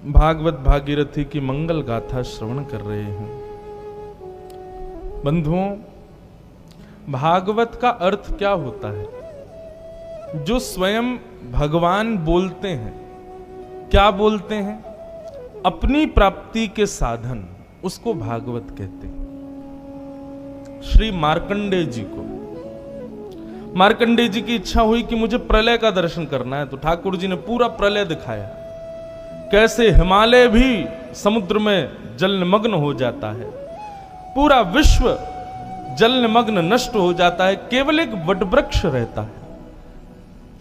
भागवत भागीरथी की मंगल गाथा श्रवण कर रहे हैं। बंधुओं, भागवत का अर्थ क्या होता है? जो स्वयं भगवान बोलते हैं। क्या बोलते हैं? अपनी प्राप्ति के साधन, उसको भागवत कहते हैं। श्री मार्कंडेय जी को, मार्कंडेय जी की इच्छा हुई कि मुझे प्रलय का दर्शन करना है, तो ठाकुर जी ने पूरा प्रलय दिखाया, कैसे हिमालय भी समुद्र में जलमग्न हो जाता है, पूरा विश्व जलमग्न नष्ट हो जाता है, केवल एक वटवृक्ष रहता है।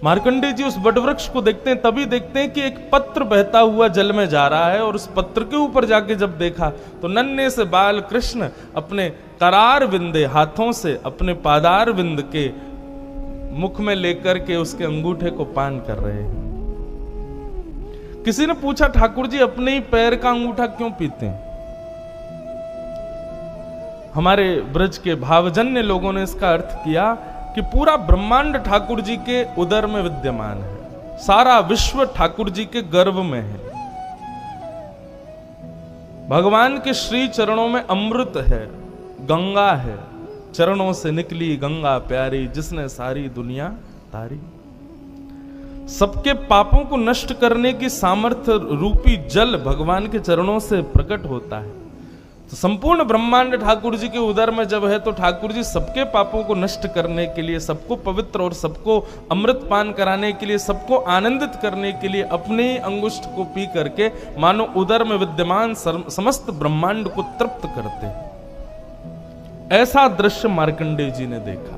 मार्कंडेय जी उस वटवृक्ष को देखते हैं, तभी देखते हैं कि एक पत्र बहता हुआ जल में जा रहा है, और उस पत्र के ऊपर जाके जब देखा तो नन्हे से बाल कृष्ण अपने करार विंदे हाथों से अपने पादार विंद के मुख में लेकर के उसके अंगूठे को पान कर रहे हैं। किसी ने पूछा, ठाकुर जी अपने ही पैर का अंगूठा क्यों पीते हैं? हमारे ब्रज के भावजन्य लोगों ने इसका अर्थ किया कि पूरा ब्रह्मांड ठाकुर जी के उदर में विद्यमान है, सारा विश्व ठाकुर जी के गर्भ में है। भगवान के श्री चरणों में अमृत है, गंगा है, चरणों से निकली गंगा प्यारी, जिसने सारी दुनिया तारी। सबके पापों को नष्ट करने की सामर्थ्य रूपी जल भगवान के चरणों से प्रकट होता है। तो संपूर्ण ब्रह्मांड ठाकुर जी के उदर में जब है, तो ठाकुर जी सबके पापों को नष्ट करने के लिए, सबको पवित्र और सबको अमृत पान कराने के लिए, सबको आनंदित करने के लिए अपने ही अंगुष्ठ को पी करके मानो उदर में विद्यमान समस्त ब्रह्मांड को तृप्त करते हैं। ऐसा दृश्य मार्कंडेय जी ने देखा।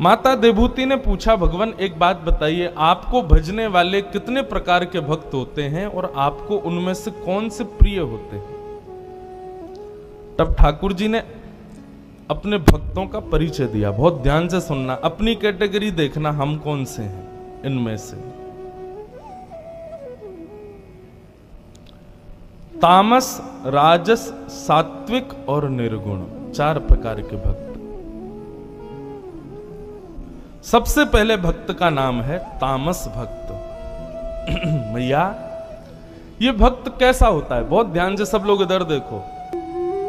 माता देवहूति ने पूछा, भगवान एक बात बताइए, आपको भजने वाले कितने प्रकार के भक्त होते हैं और आपको उनमें से कौन से प्रिय होते हैं? तब ठाकुर जी ने अपने भक्तों का परिचय दिया। बहुत ध्यान से सुनना, अपनी कैटेगरी देखना, हम कौन से हैं इनमें से। तामस, राजस, सात्विक और निर्गुण, 4 प्रकार के भक्त। सबसे पहले भक्त का नाम है तामस भक्त। मैया, ये भक्त कैसा होता है? बहुत ध्यान से सब लोग इधर देखो,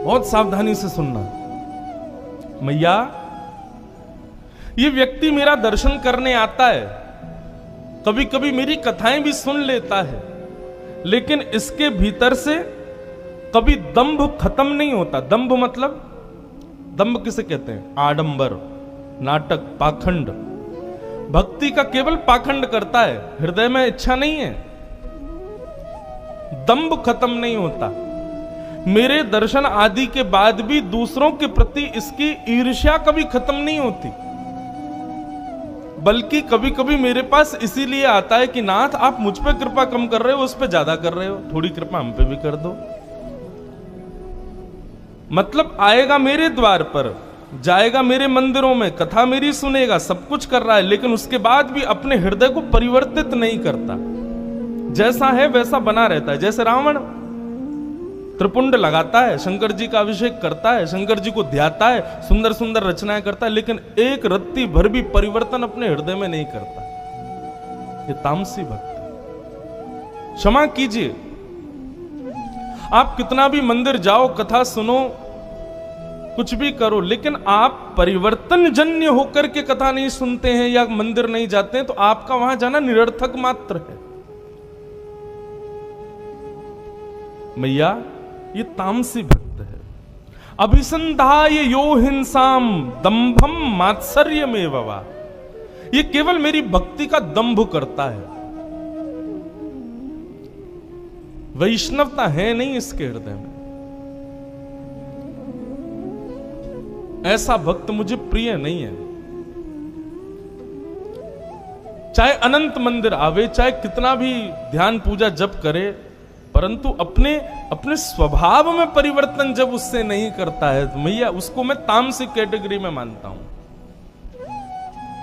बहुत सावधानी से सुनना। मैया, ये व्यक्ति मेरा दर्शन करने आता है, कभी कभी मेरी कथाएं भी सुन लेता है, लेकिन इसके भीतर से कभी दंभ खत्म नहीं होता। दंभ मतलब, दंभ किसे कहते हैं? आडंबर, नाटक, पाखंड। भक्ति का केवल पाखंड करता है, हृदय में इच्छा नहीं है, दंभ खत्म नहीं होता। मेरे दर्शन आदि के बाद भी दूसरों के प्रति इसकी ईर्ष्या कभी खत्म नहीं होती, बल्कि कभी कभी मेरे पास इसीलिए आता है कि नाथ आप मुझ पे कृपा कम कर रहे हो, उस पे ज्यादा कर रहे हो, थोड़ी कृपा हम पे भी कर दो। मतलब आएगा मेरे द्वार पर, जाएगा मेरे मंदिरों में, कथा मेरी सुनेगा, सब कुछ कर रहा है, लेकिन उसके बाद भी अपने हृदय को परिवर्तित नहीं करता, जैसा है वैसा बना रहता है। जैसे रावण त्रिपुंड लगाता है, शंकर जी का अभिषेक करता है, शंकर जी को ध्याता है, सुंदर सुंदर रचनाएं करता है, लेकिन एक रत्ती भर भी परिवर्तन अपने हृदय में नहीं करता। ये तामसी भक्त है। क्षमा कीजिए, आप कितना भी मंदिर जाओ, कथा सुनो, कुछ भी करो, लेकिन आप परिवर्तन जन्य होकर के कथा नहीं सुनते हैं या मंदिर नहीं जाते हैं, तो आपका वहां जाना निरर्थक मात्र है। मैया, ये तामसी भक्त है। अभिसंधाय यो हिंसाम दंभम मात्सर्यमेव वा, ये केवल मेरी भक्ति का दंभ करता है, वैष्णवता है नहीं इसके हृदय में। ऐसा भक्त मुझे प्रिय नहीं है। चाहे अनंत मंदिर आवे, चाहे कितना भी ध्यान पूजा जप करे, परंतु अपने स्वभाव में परिवर्तन जब उससे नहीं करता है, तो भैया उसको मैं तामसिक कैटेगरी में मानता हूं।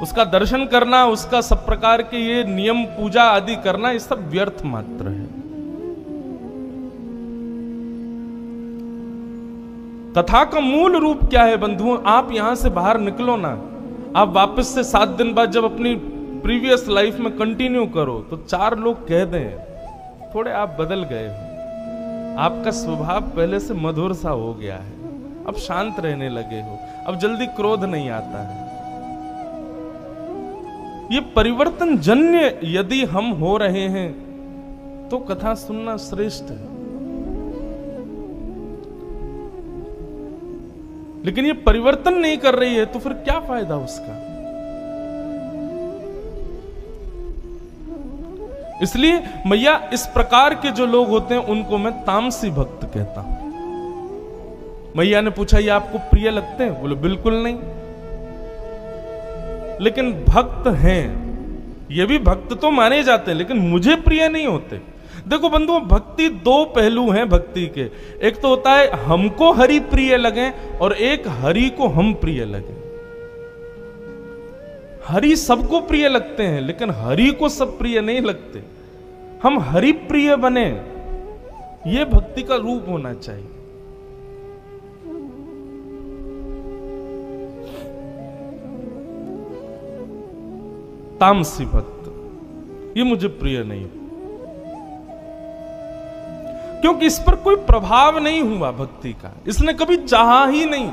उसका दर्शन करना, उसका सब प्रकार के ये नियम पूजा आदि करना, ये सब व्यर्थ मात्र है। कथा का मूल रूप क्या है बंधुओं? आप यहां से बाहर निकलो ना, आप वापस से 7 दिन बाद जब अपनी प्रीवियस लाइफ में कंटिन्यू करो, तो 4 लोग कह दें थोड़े आप बदल गए हो, आपका स्वभाव पहले से मधुर सा हो गया है, अब शांत रहने लगे हो, अब जल्दी क्रोध नहीं आता है। ये परिवर्तन जन्य यदि हम हो रहे हैं तो कथा सुनना श्रेष्ठ है। लेकिन ये परिवर्तन नहीं कर रही है तो फिर क्या फायदा उसका। इसलिए मैया इस प्रकार के जो लोग होते हैं उनको मैं तामसी भक्त कहता हूं। मैया ने पूछा ये आपको प्रिय लगते हैं? बोले बिल्कुल नहीं। लेकिन भक्त हैं, ये भी भक्त तो माने जाते हैं, लेकिन मुझे प्रिय नहीं होते। देखो बंधुओं, भक्ति दो पहलू हैं भक्ति के। एक तो होता है हमको हरि प्रिय लगे और एक हरि को हम प्रिय लगे। हरि सबको प्रिय लगते हैं लेकिन हरि को सब प्रिय नहीं लगते। हम हरि प्रिय बने, यह भक्ति का रूप होना चाहिए। तामसी भक्त ये मुझे प्रिय नहीं, क्योंकि इस पर कोई प्रभाव नहीं हुआ भक्ति का, इसने कभी चाहा ही नहीं।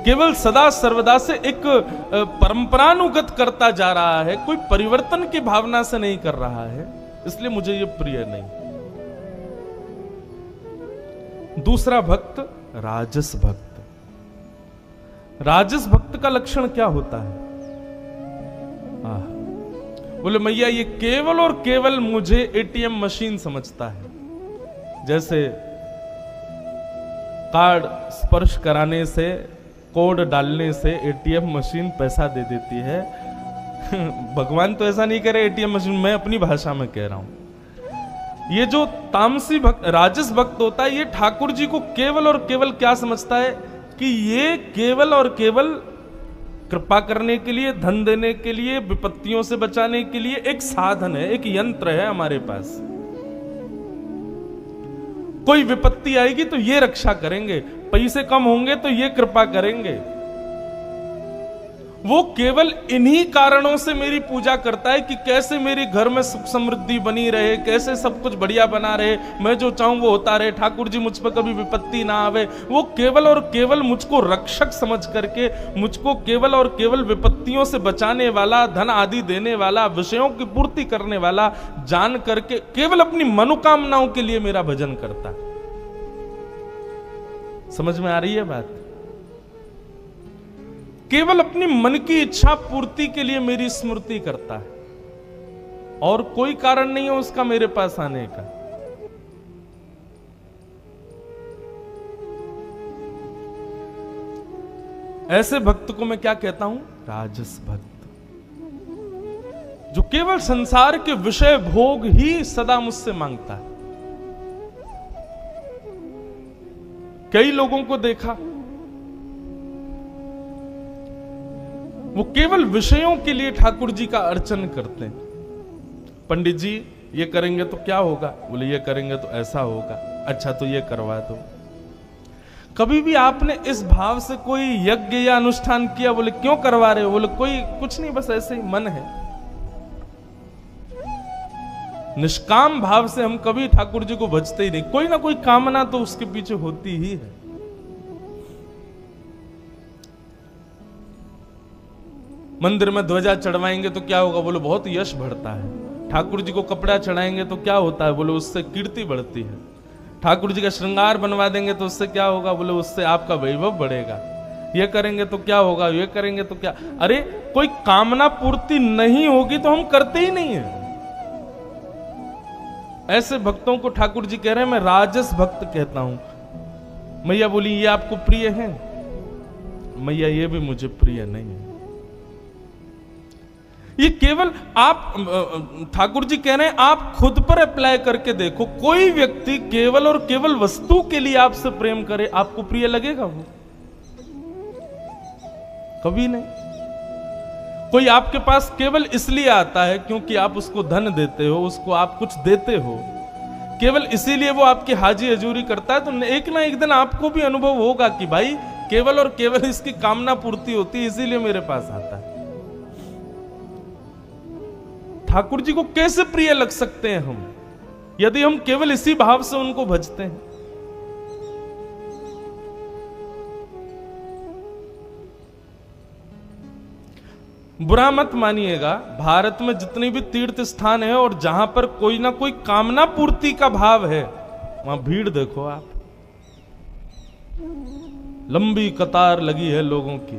केवल सदा सर्वदा से एक परंपरानुगत करता जा रहा है, कोई परिवर्तन की भावना से नहीं कर रहा है, इसलिए मुझे ये प्रिय नहीं। दूसरा भक्त राजस भक्त। राजस भक्त का लक्षण क्या होता है? बोले मैया ये केवल और केवल मुझे एटीएम मशीन समझता है। जैसे कार्ड स्पर्श कराने से, कोड डालने से एटीएम मशीन पैसा दे देती है। भगवान तो ऐसा नहीं करे एटीएम मशीन, मैं अपनी भाषा में कह रहा हूं। ये जो तामसी भक्त, राजस भक्त होता है, ये ठाकुर जी को केवल और केवल क्या समझता है कि ये केवल और केवल कृपा करने के लिए, धन देने के लिए, विपत्तियों से बचाने के लिए एक साधन है, एक यंत्र है हमारे पास। कोई विपत्ति आएगी तो ये रक्षा करेंगे, पैसे कम होंगे तो ये कृपा करेंगे। वो केवल इन्हीं कारणों से मेरी पूजा करता है कि कैसे मेरे घर में सुख समृद्धि बनी रहे, कैसे सब कुछ बढ़िया बना रहे, मैं जो चाहूं वो होता रहे, ठाकुर जी मुझ पर कभी विपत्ति ना आवे। वो केवल और केवल मुझको रक्षक समझ करके, मुझको केवल और केवल विपत्तियों से बचाने वाला, धन आदि देने वाला, विषयों की पूर्ति करने वाला जान करके केवल अपनी मनोकामनाओं के लिए मेरा भजन करता है। समझ में आ रही है बात? केवल अपनी मन की इच्छा पूर्ति के लिए मेरी स्मृति करता है और कोई कारण नहीं है उसका मेरे पास आने का। ऐसे भक्त को मैं क्या कहता हूं? राजस भक्त, जो केवल संसार के विषय भोग ही सदा मुझसे मांगता है। कई लोगों को देखा, वो केवल विषयों के लिए ठाकुर जी का अर्चन करते हैं। पंडित जी ये करेंगे तो क्या होगा? बोले ये करेंगे तो ऐसा होगा। अच्छा तो ये करवा दो। कभी भी आपने इस भाव से कोई यज्ञ या अनुष्ठान किया? बोले क्यों करवा रहे हो? बोले कोई कुछ नहीं, बस ऐसे ही मन है। निष्काम भाव से हम कभी ठाकुर जी को भजते ही नहीं। कोई ना कोई कामना तो उसके पीछे होती ही है। मंदिर में ध्वजा चढ़वाएंगे तो क्या होगा? बोलो बहुत यश बढ़ता है। ठाकुर जी को कपड़ा चढ़ाएंगे तो क्या होता है? बोलो उससे कीर्ति बढ़ती है। ठाकुर जी का श्रृंगार बनवा देंगे तो उससे क्या होगा? बोलो उससे आपका वैभव बढ़ेगा। ये करेंगे तो क्या होगा? ये करेंगे तो क्या? अरे कोई कामना पूर्ति नहीं होगी तो हम करते ही नहीं है। ऐसे भक्तों को ठाकुर जी कह रहे हैं मैं राजस भक्त कहता हूं। मैया बोली ये आपको प्रिय है? मैया ये भी मुझे प्रिय नहीं है। ये केवल आप, ठाकुर जी कह रहे हैं आप खुद पर अप्लाई करके देखो। कोई व्यक्ति केवल और केवल वस्तु के लिए आपसे प्रेम करे, आपको प्रिय लगेगा वो? कभी नहीं। कोई आपके पास केवल इसलिए आता है क्योंकि आप उसको धन देते हो, उसको आप कुछ देते हो, केवल इसीलिए वो आपकी हाजी हजूरी करता है, तो एक ना एक दिन आपको भी अनुभव होगा कि भाई केवल और केवल इसकी कामना पूर्ति होती है, इसीलिए मेरे पास आता है। ठाकुर जी को कैसे प्रिय लग सकते हैं हम, यदि हम केवल इसी भाव से उनको भजते हैं। बुरा मत मानिएगा, भारत में जितने भी तीर्थ स्थान है और जहां पर कोई ना कोई कामना पूर्ति का भाव है, वहां भीड़ देखो आप, लंबी कतार लगी है लोगों की।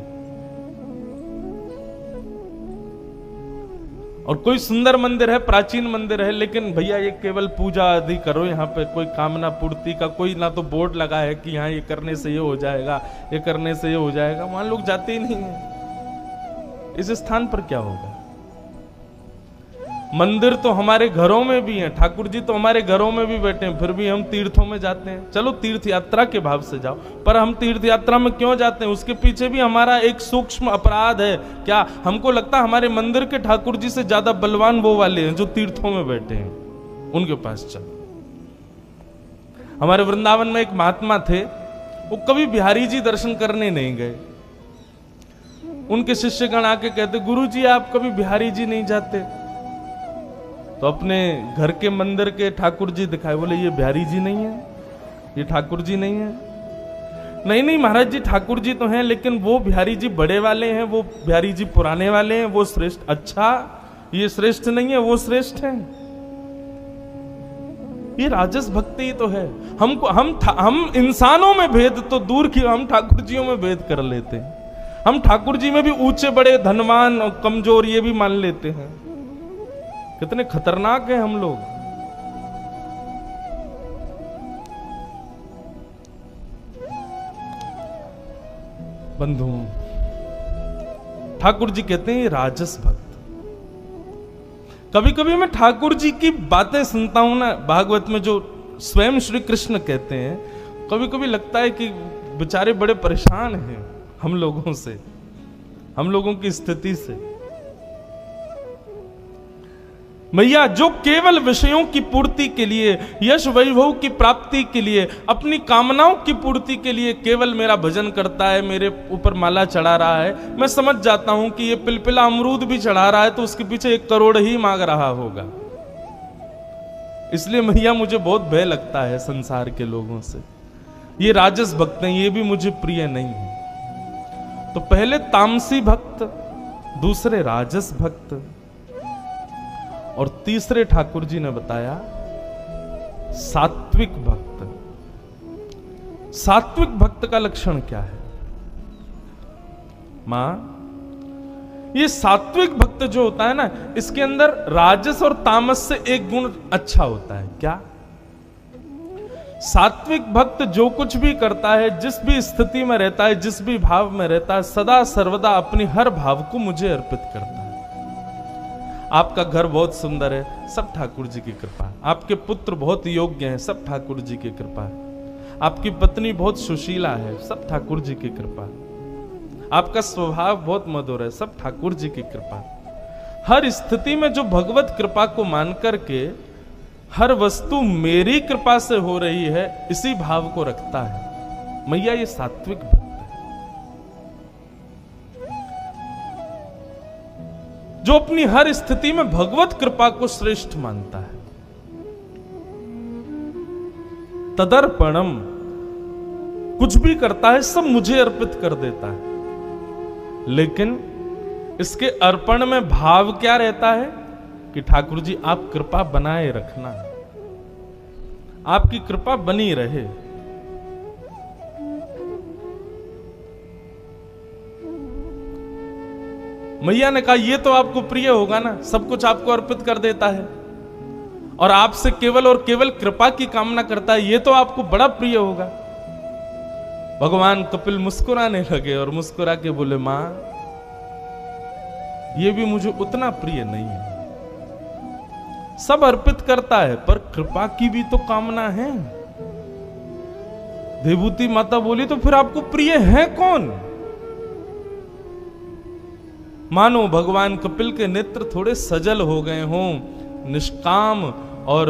और कोई सुंदर मंदिर है, प्राचीन मंदिर है, लेकिन भैया ये केवल पूजा आदि करो, यहाँ पे कोई कामना पूर्ति का कोई ना तो बोर्ड लगा है कि यहाँ ये करने से ये हो जाएगा, ये करने से ये हो जाएगा, वहां लोग जाते ही नहीं है। इस स्थान पर क्या होगा? मंदिर तो हमारे घरों में भी है, ठाकुर जी तो हमारे घरों में भी बैठे हैं, फिर भी हम तीर्थों में जाते हैं। चलो तीर्थ यात्रा के भाव से जाओ, पर हम तीर्थ यात्रा में क्यों जाते हैं? उसके पीछे भी हमारा एक सूक्ष्म अपराध है। क्या हमको लगता है हमारे मंदिर के ठाकुर जी से ज्यादा बलवान वो वाले हैं जो तीर्थों में बैठे हैं, उनके पास चलो। हमारे वृंदावन में एक महात्मा थे, वो कभी बिहारी जी दर्शन करने नहीं गए। उनके शिष्यगण आके कहते, गुरु जी आप कभी बिहारी जी नहीं जाते? तो अपने घर के मंदिर के ठाकुर जी दिखाए, बोले ये बिहारी जी नहीं है, ये ठाकुर जी नहीं है। नहीं महाराज जी ठाकुर जी तो हैं, लेकिन वो बिहारी जी बड़े वाले हैं, वो बिहारी जी पुराने वाले हैं, वो श्रेष्ठ। अच्छा, ये श्रेष्ठ नहीं है, वो श्रेष्ठ है। ये राजस भक्ति तो है। हम इंसानों में भेद तो दूर की, हम ठाकुर जियों में भेद कर लेते हैं। हम ठाकुर जी में भी ऊंचे बड़े, धनवान और कमजोर ये भी मान लेते हैं। कितने खतरनाक हैं हम लोग। बंधु, ठाकुर जी कहते हैं राजस भक्त। कभी कभी मैं ठाकुर जी की बातें सुनता हूं ना, भागवत में जो स्वयं श्री कृष्ण कहते हैं, कभी कभी लगता है कि बेचारे बड़े परेशान हैं हम लोगों से, हम लोगों की स्थिति से। मैया जो केवल विषयों की पूर्ति के लिए, यश वैभव की प्राप्ति के लिए, अपनी कामनाओं की पूर्ति के लिए केवल मेरा भजन करता है, मेरे ऊपर माला चढ़ा रहा है, मैं समझ जाता हूं कि ये पिलपिला अमरूद भी चढ़ा रहा है तो उसके पीछे 1 करोड़ ही मांग रहा होगा। इसलिए मैया मुझे बहुत भय लगता है संसार के लोगों से। ये राजस भक्त हैं, ये भी मुझे प्रिय नहीं है। तो पहले तामसी भक्त, दूसरे राजस भक्त, और तीसरे ठाकुर जी ने बताया सात्विक भक्त। सात्विक भक्त का लक्षण क्या है? मां, ये सात्विक भक्त जो होता है ना, इसके अंदर राजस और तामस से एक गुण अच्छा होता है। क्या? सात्विक भक्त जो कुछ भी करता है, जिस भी स्थिति में रहता है, जिस भी भाव में रहता है, सदा सर्वदा अपनी हर भाव को मुझे अर्पित करता है। आपका घर बहुत सुंदर है, सब ठाकुर जी की कृपा है। आपके पुत्र बहुत योग्य हैं, सब ठाकुर जी की कृपा है। आपकी पत्नी बहुत सुशीला है, सब ठाकुर जी की कृपा है। आपका स्वभाव बहुत मधुर है, सब ठाकुर जी की कृपा है। हर स्थिति में जो भगवत कृपा को मान करके हर वस्तु मेरी कृपा से हो रही है, इसी भाव को रखता है मैया, ये सात्विक भक्त है। जो अपनी हर स्थिति में भगवत कृपा को श्रेष्ठ मानता है। तदर्पणम, कुछ भी करता है सब मुझे अर्पित कर देता है, लेकिन इसके अर्पण में भाव क्या रहता है कि ठाकुर जी आप कृपा बनाए रखना, आपकी कृपा बनी रहे। मैया ने कहा ये तो आपको प्रिय होगा ना, सब कुछ आपको अर्पित कर देता है और आपसे केवल और केवल कृपा की कामना करता है, ये तो आपको बड़ा प्रिय होगा। भगवान कपिल मुस्कुराने लगे और मुस्कुरा के बोले, मां ये भी मुझे उतना प्रिय नहीं है। सब अर्पित करता है पर कृपा की भी तो कामना है। देवूती माता बोली, तो फिर आपको प्रिय है कौन? मानो भगवान कपिल के नेत्र थोड़े सजल हो गए हों निष्काम और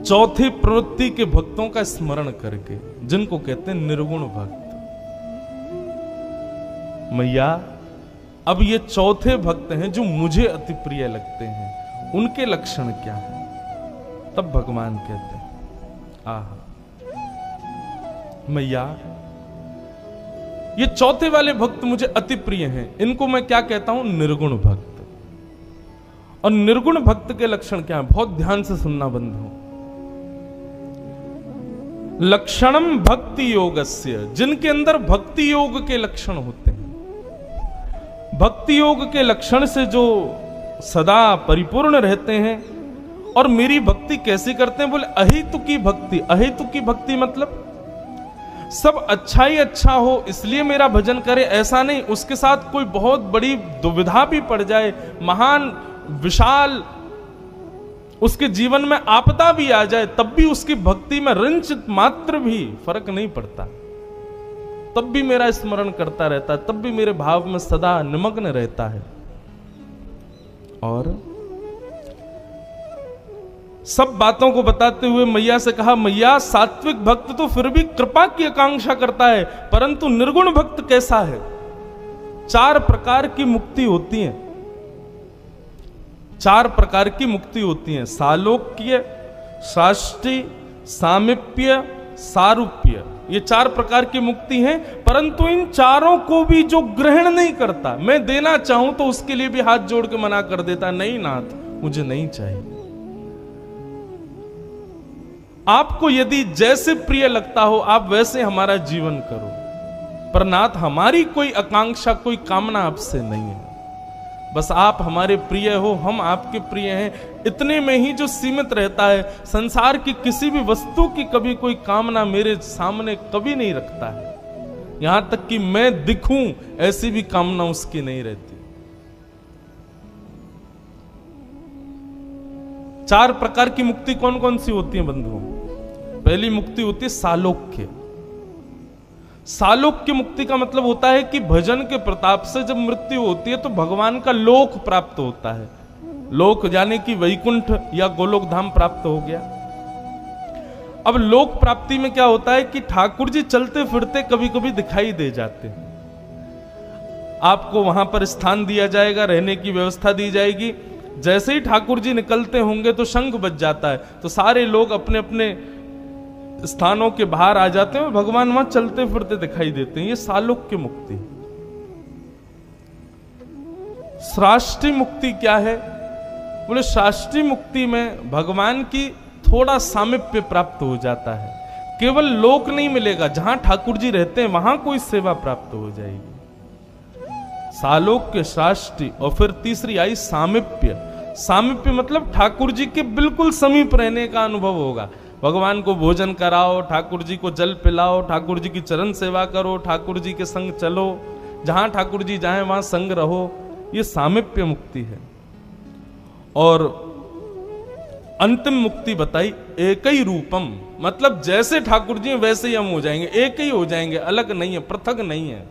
चौथी प्रवृत्ति के भक्तों का स्मरण करके, जिनको कहते हैं निर्गुण भक्त। मैया अब ये चौथे भक्त हैं जो मुझे अति प्रिय लगते हैं, उनके लक्षण क्या हैं? तब भगवान कहते हैं, आहा मैया, ये चौथे वाले भक्त मुझे अति प्रिय हैं। इनको मैं क्या कहता हूं? निर्गुण भक्त। और निर्गुण भक्त के लक्षण क्या है? बहुत ध्यान से सुनना बंधुओं। लक्षणम भक्ति योगस्य, जिनके अंदर भक्ति योग के लक्षण होते हैं। भक्ति योग के लक्षण से जो सदा परिपूर्ण रहते हैं। और मेरी भक्ति कैसी करते हैं? बोले अहेतुकी भक्ति। अहेतुकी भक्ति मतलब सब अच्छा ही अच्छा हो इसलिए मेरा भजन करे, ऐसा नहीं। उसके साथ कोई बहुत बड़ी दुविधा भी पड़ जाए, महान विशाल उसके जीवन में आपदा भी आ जाए, तब भी उसकी भक्ति में रंच मात्र भी फर्क नहीं पड़ता, तब भी मेरा स्मरण करता रहता है, तब भी मेरे भाव में सदा निमग्न रहता है। और सब बातों को बताते हुए मैया से कहा, मैया सात्विक भक्त तो फिर भी कृपा की आकांक्षा करता है, परंतु निर्गुण भक्त कैसा है? 4 प्रकार की मुक्ति होती है। 4 प्रकार की मुक्ति होती है। सालोक्य, साष्टि, सामीप्य, सारूप्य। ये 4 प्रकार की मुक्ति हैं, परंतु इन चारों को भी जो ग्रहण नहीं करता, मैं देना चाहूं तो उसके लिए भी हाथ जोड़ के मना कर देता, नहीं नाथ मुझे नहीं चाहिए। आपको यदि जैसे प्रिय लगता हो आप वैसे हमारा जीवन करो, पर नाथ हमारी कोई आकांक्षा, कोई कामना आपसे नहीं है। बस आप हमारे प्रिय हो, हम आपके प्रिय हैं, इतने में ही जो सीमित रहता है। संसार की किसी भी वस्तु की कभी कोई कामना मेरे सामने कभी नहीं रखता है। यहां तक कि मैं दिखूं ऐसी भी कामना उसकी नहीं रहती। 4 प्रकार की मुक्ति कौन कौन सी होती है बंधुओं? पहली मुक्ति होती है सालोक्य। सालोक्य मुक्ति का मतलब होता है कि भजन के प्रताप से जब मृत्यु होती है तो भगवान का लोक प्राप्त होता है। लोक यानी कि वैकुंठ या गोलोक धाम प्राप्त हो गया। अब लोक प्राप्ति में क्या होता है कि ठाकुर जी चलते फिरते कभी कभी दिखाई दे जाते हैं। आपको वहां पर स्थान दिया जाएगा, रहने की व्यवस्था दी जाएगी। जैसे ही ठाकुर जी निकलते होंगे तो शंख बज जाता है, तो सारे लोग अपने अपने स्थानों के बाहर आ जाते हैं और भगवान वहां चलते फिरते दिखाई देते हैं। ये सालोक्य मुक्ति। शास्त्रीय मुक्ति क्या है? बोले शास्त्रीय मुक्ति में भगवान की थोड़ा सामीप्य प्राप्त हो जाता है। केवल लोक नहीं मिलेगा, जहां ठाकुर जी रहते हैं वहां कोई सेवा प्राप्त हो जाएगी। सालोक्य, शास्त्रीय, और फिर तीसरी आई सामीप्य। सामीप्य मतलब ठाकुर जी के बिल्कुल समीप रहने का अनुभव होगा। भगवान को भोजन कराओ, ठाकुर जी को जल पिलाओ, ठाकुर जी की चरण सेवा करो, ठाकुर जी के संग चलो, जहां ठाकुर जी जाएं वहां संग रहो। ये सामीप्य मुक्ति है। और अंतिम मुक्ति बताई एक ही रूपम, मतलब जैसे ठाकुर जी वैसे ही हम हो जाएंगे, एक ही हो जाएंगे, अलग नहीं है, पृथक नहीं है,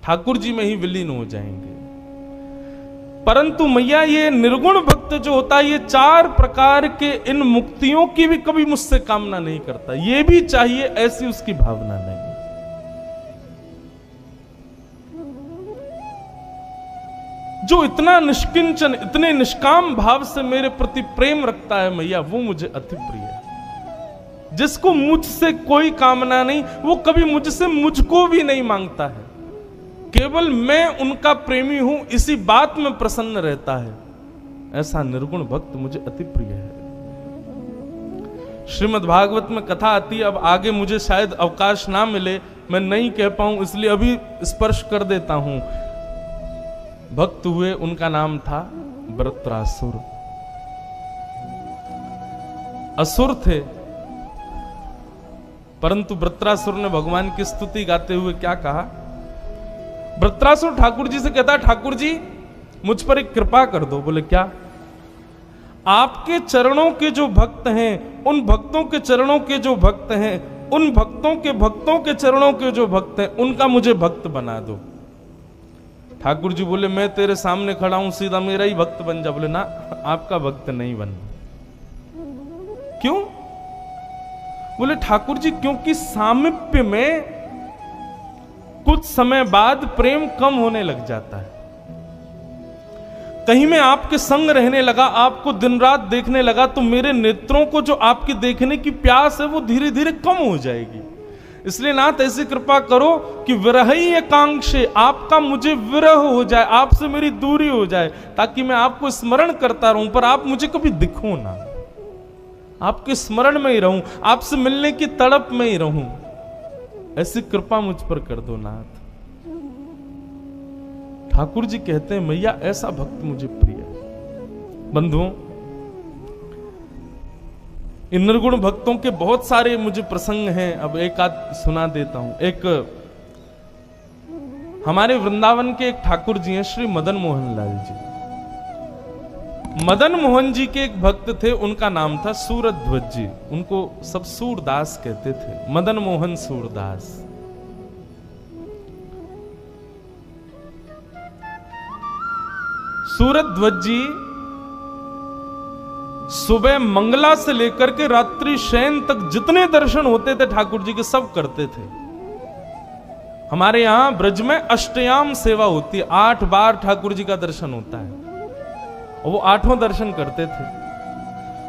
ठाकुर जी में ही विलीन हो जाएंगे। परंतु मैया ये निर्गुण भक्त जो होता है ये 4 प्रकार के इन मुक्तियों की भी कभी मुझसे कामना नहीं करता, ये भी चाहिए ऐसी उसकी भावना नहीं। जो इतना निष्किंचन, इतने निष्काम भाव से मेरे प्रति प्रेम रखता है मैया, वो मुझे अति प्रिय है। जिसको मुझसे कोई कामना नहीं, वो कभी मुझसे मुझको भी नहीं मांगता है, केवल मैं उनका प्रेमी हूं इसी बात में प्रसन्न रहता है। ऐसा निर्गुण भक्त मुझे अति प्रिय है। श्रीमद् भागवत में कथा आती है, अब आगे मुझे शायद अवकाश ना मिले, मैं नहीं कह पाऊं, इसलिए अभी स्पर्श कर देता हूं। भक्त हुए, उनका नाम था वृत्रासुर। असुर थे, परंतु वृत्रासुर ने भगवान की स्तुति गाते हुए क्या कहा? वृत्रासुर ठाकुर जी से कहता, ठाकुर जी मुझ पर एक कृपा कर दो। बोले क्या? आपके चरणों के जो भक्त हैं, उन भक्तों के चरणों के जो भक्त हैं, उन भक्तों के चरणों के जो भक्त हैं, उनका मुझे भक्त बना दो। ठाकुर जी बोले मैं तेरे सामने खड़ा हूं, सीधा मेरा ही भक्त बन जा। बोले ना, आपका भक्त नहीं बनना। क्यों? बोले ठाकुर जी क्योंकि सामीप्य में कुछ समय बाद प्रेम कम होने लग जाता है। कहीं मैं आपके संग रहने लगा, आपको दिन रात देखने लगा, तो मेरे नेत्रों को जो आपकी देखने की प्यास है वो धीरे धीरे कम हो जाएगी। इसलिए नाथ ऐसी कृपा करो कि विरही एकांक्षे, आपका मुझे विरह हो जाए, आपसे मेरी दूरी हो जाए, ताकि मैं आपको स्मरण करता रहूं, पर आप मुझे कभी दिखो ना, आपके स्मरण में ही रहूं, आपसे मिलने की तड़प में ही रहूं। ऐसी कृपा मुझ पर कर दो नाथ। ठाकुर जी कहते हैं मैया ऐसा भक्त मुझे प्रिय है। बंधुओं, इन निर्गुण भक्तों के बहुत सारे मुझे प्रसंग हैं, अब एक आध सुना देता हूं। एक हमारे वृंदावन के एक ठाकुर जी हैं, श्री मदन मोहन लाल जी। मदन मोहन जी के एक भक्त थे, उनका नाम था सूरध्वज जी। उनको सब सूरदास कहते थे, मदन मोहन सूरदास। सूरध्वज जी सुबह मंगला से लेकर के रात्रि शयन तक जितने दर्शन होते थे ठाकुर जी के, सब करते थे। हमारे यहां ब्रज में अष्टयाम सेवा होती है, 8 बार ठाकुर जी का दर्शन होता है, और वो 8 दर्शन करते थे।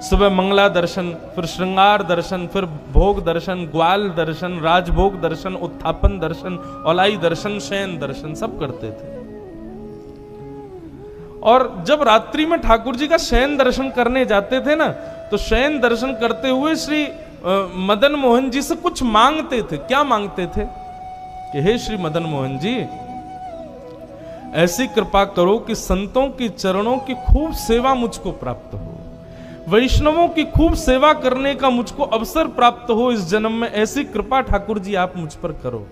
सुबह मंगला दर्शन, फिर श्रृंगार दर्शन, फिर भोग दर्शन, ग्वाल दर्शन, राजभोग दर्शन, उत्थापन दर्शन, औलाई दर्शन, शयन दर्शन, सब करते थे। और जब रात्रि में ठाकुर जी का शयन दर्शन करने जाते थे ना, तो शयन दर्शन करते हुए श्री मदन मोहन जी से कुछ मांगते थे। क्या मांगते थे कि हे श्री मदन मोहन जी, ऐसी कृपा करो कि संतों की चरणों की खूब सेवा मुझको प्राप्त हो, वैष्णवों की खूब सेवा करने का मुझको अवसर प्राप्त हो इस जन्म में। ऐसी कृपा ठाकुर जी आप मुझ पर करो।